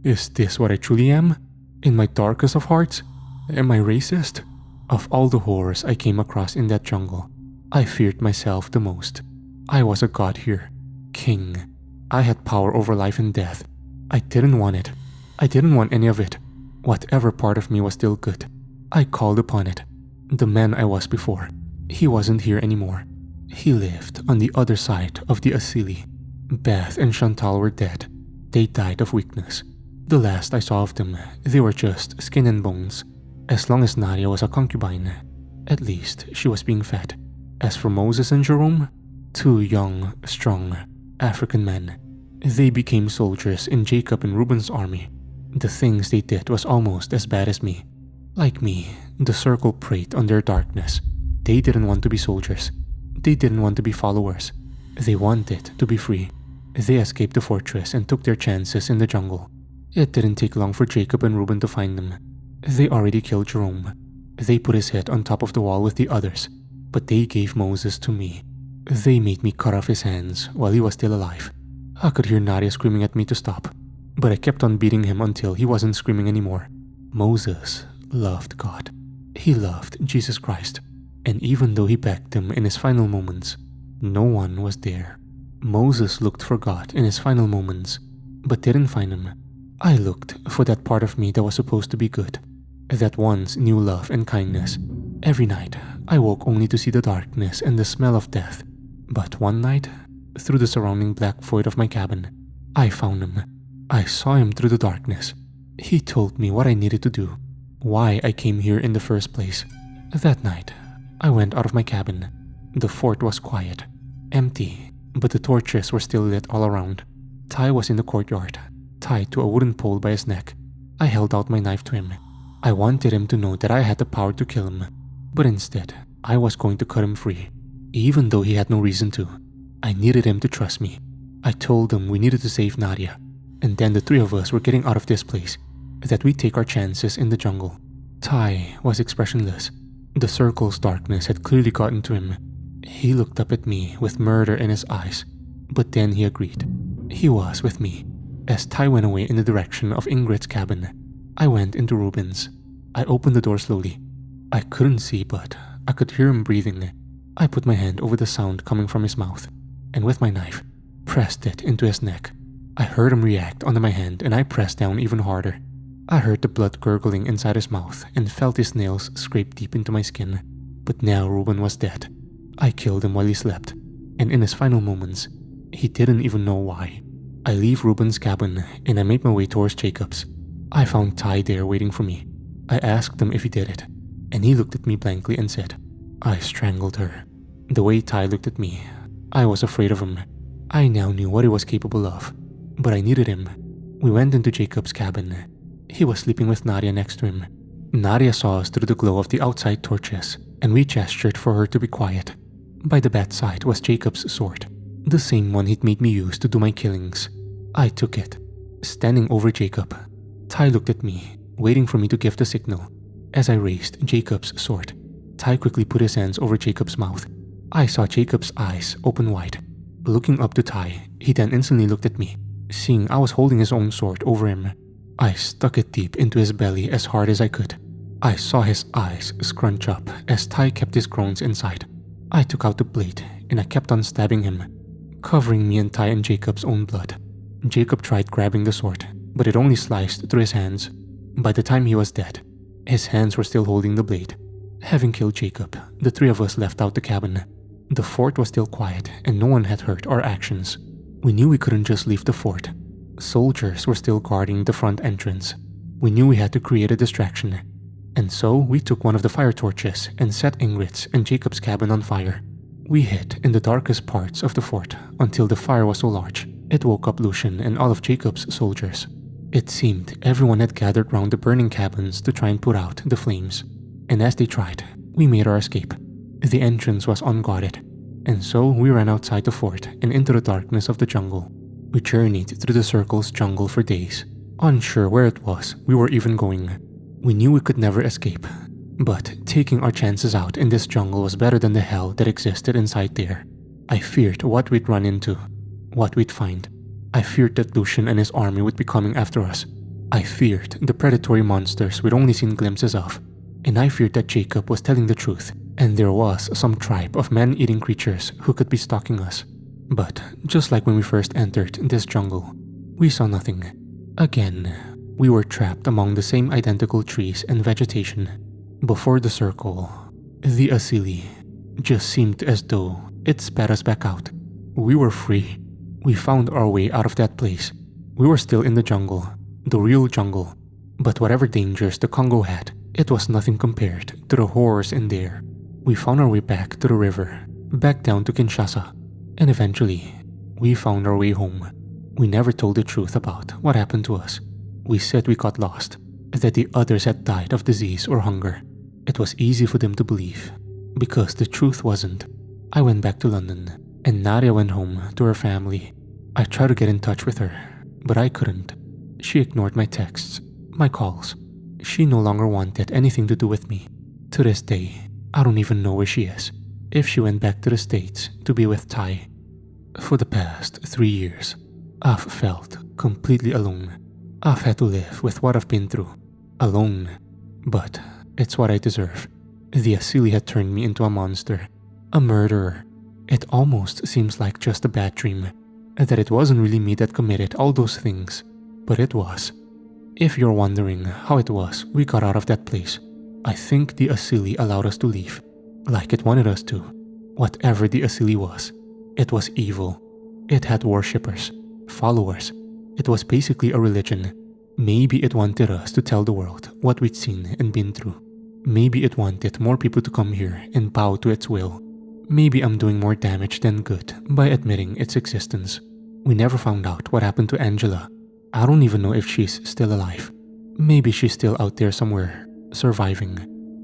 Is this what I truly am? In my darkest of hearts? Am I racist? Of all the horrors I came across in that jungle, I feared myself the most. I was a god here. King. I had power over life and death. I didn't want it. I didn't want any of it. Whatever part of me was still good, I called upon it. The man I was before, he wasn't here anymore. He lived on the other side of the Asili. Beth and Chantal were dead. They died of weakness. The last I saw of them, they were just skin and bones. As long as Nadia was a concubine, at least she was being fed. As for Moses and Jerome, two young, strong African men, they became soldiers in Jacob and Reuben's army. The things they did was almost as bad as me. Like me, the circle preyed on their darkness. They didn't want to be soldiers. They didn't want to be followers. They wanted to be free. They escaped the fortress and took their chances in the jungle. It didn't take long for Jacob and Reuben to find them. They already killed Jerome. They put his head on top of the wall with the others, but they gave Moses to me. They made me cut off his hands while he was still alive. I could hear Nadia screaming at me to stop, but I kept on beating him until he wasn't screaming anymore. Moses loved God. He loved Jesus Christ, and even though he begged him in his final moments, no one was there. Moses looked for God in his final moments, but didn't find him. I looked for that part of me that was supposed to be good, that once knew love and kindness. Every night, I woke only to see the darkness and the smell of death. But one night, through the surrounding black void of my cabin, I found him. I saw him through the darkness. He told me what I needed to do, why I came here in the first place. That night, I went out of my cabin. The fort was quiet, empty, but the torches were still lit all around. Ty was in the courtyard, tied to a wooden pole by his neck. I held out my knife to him. I wanted him to know that I had the power to kill him, but instead, I was going to cut him free, even though he had no reason to. I needed him to trust me. I told him we needed to save Nadia, and then the three of us were getting out of this place, that we'd take our chances in the jungle. Ty was expressionless. The circle's darkness had clearly gotten to him. He looked up at me with murder in his eyes, but then he agreed. He was with me. As Ty went away in the direction of Ingrid's cabin, I went into Reuben's. I opened the door slowly. I couldn't see, but I could hear him breathing. I put my hand over the sound coming from his mouth, and with my knife, pressed it into his neck. I heard him react under my hand, and I pressed down even harder. I heard the blood gurgling inside his mouth and felt his nails scrape deep into my skin. But now Reuben was dead. I killed him while he slept, and in his final moments, he didn't even know why. I leave Reuben's cabin and I made my way towards Jacob's. I found Ty there waiting for me. I asked him if he did it, and he looked at me blankly and said, "I strangled her." The way Ty looked at me, I was afraid of him. I now knew what he was capable of, but I needed him. We went into Jacob's cabin. He was sleeping with Nadia next to him. Nadia saw us through the glow of the outside torches, and we gestured for her to be quiet. By the bedside was Jacob's sword, the same one he'd made me use to do my killings. I took it. Standing over Jacob, Ty looked at me, waiting for me to give the signal. As I raised Jacob's sword, Ty quickly put his hands over Jacob's mouth. I saw Jacob's eyes open wide. Looking up to Ty, he then instantly looked at me, seeing I was holding his own sword over him. I stuck it deep into his belly as hard as I could. I saw his eyes scrunch up as Ty kept his groans inside. I took out the blade and I kept on stabbing him, covering me and Ty in Jacob's own blood. Jacob tried grabbing the sword, but it only sliced through his hands. By the time he was dead, his hands were still holding the blade. Having killed Jacob, the three of us left out the cabin. The fort was still quiet and no one had heard our actions. We knew we couldn't just leave the fort. Soldiers were still guarding the front entrance. We knew we had to create a distraction. And so we took one of the fire torches and set Ingrid's and Jacob's cabin on fire. We hid in the darkest parts of the fort until the fire was so large, it woke up Lucian and all of Jacob's soldiers. It seemed everyone had gathered round the burning cabins to try and put out the flames. And as they tried, we made our escape. The entrance was unguarded, and so we ran outside the fort and into the darkness of the jungle. We journeyed through the circle's jungle for days, unsure where it was we were even going. We knew we could never escape, but taking our chances out in this jungle was better than the hell that existed inside there. I feared what we'd run into, what we'd find. I feared that Lucian and his army would be coming after us. I feared the predatory monsters we'd only seen glimpses of, and I feared that Jacob was telling the truth and there was some tribe of man-eating creatures who could be stalking us. But just like when we first entered this jungle, we saw nothing. Again, we were trapped among the same identical trees and vegetation. Before the circle, the Asili just seemed as though it spat us back out. We were free. We found our way out of that place. We were still in the jungle, the real jungle, but whatever dangers the Congo had, it was nothing compared to the horrors in there. We found our way back to the river, back down to Kinshasa, and eventually, we found our way home. We never told the truth about what happened to us. We said we got lost, that the others had died of disease or hunger. It was easy for them to believe, because the truth wasn't. I went back to London, and Nadia went home to her family. I tried to get in touch with her, but I couldn't. She ignored my texts, my calls. She no longer wanted anything to do with me. To this day, I don't even know where she is, if she went back to the States to be with Ty. For the past 3 years, I've felt completely alone. I've had to live with what I've been through, alone, but it's what I deserve. The Asili had turned me into a monster, a murderer. It almost seems like just a bad dream, that it wasn't really me that committed all those things, but it was. If you're wondering how it was we got out of that place, I think the Asili allowed us to leave, like it wanted us to. Whatever the Asili was, it was evil. It had worshippers, followers. It was basically a religion. Maybe it wanted us to tell the world what we'd seen and been through. Maybe it wanted more people to come here and bow to its will. Maybe I'm doing more damage than good by admitting its existence. We never found out what happened to Angela. I don't even know if she's still alive. Maybe she's still out there somewhere, surviving.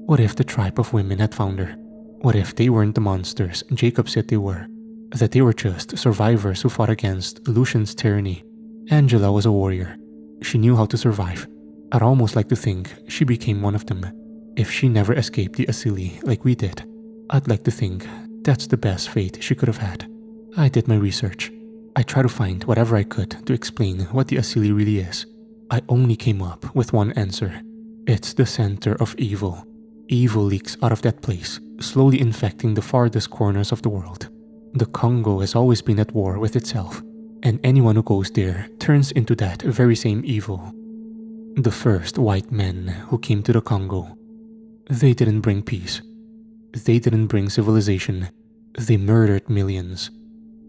What if the tribe of women had found her? What if they weren't the monsters Jacob said they were? That they were just survivors who fought against Lucian's tyranny. Angela was a warrior. She knew how to survive. I'd almost like to think she became one of them. If she never escaped the Asili like we did, I'd like to think that's the best fate she could have had. I did my research. I tried to find whatever I could to explain what the Asili really is. I only came up with one answer. It's the center of evil. Evil leaks out of that place, slowly infecting the farthest corners of the world. The Congo has always been at war with itself, and anyone who goes there turns into that very same evil. The first white men who came to the Congo, they didn't bring peace. They didn't bring civilization. They murdered millions.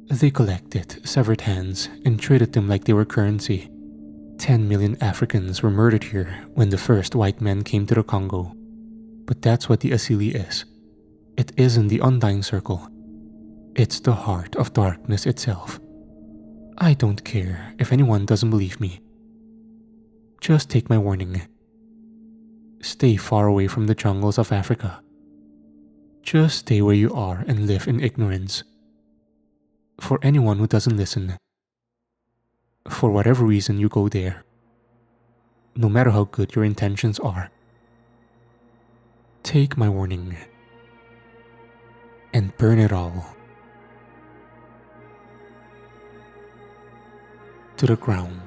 They collected severed hands and traded them like they were currency. 10 million Africans were murdered here when the first white men came to the Congo. But that's what the Asili is. It isn't the undying circle. It's the heart of darkness itself. I don't care if anyone doesn't believe me. Just take my warning. Stay far away from the jungles of Africa. Just stay where you are and live in ignorance. For anyone who doesn't listen, for whatever reason you go there, no matter how good your intentions are, take my warning and burn it all to the ground.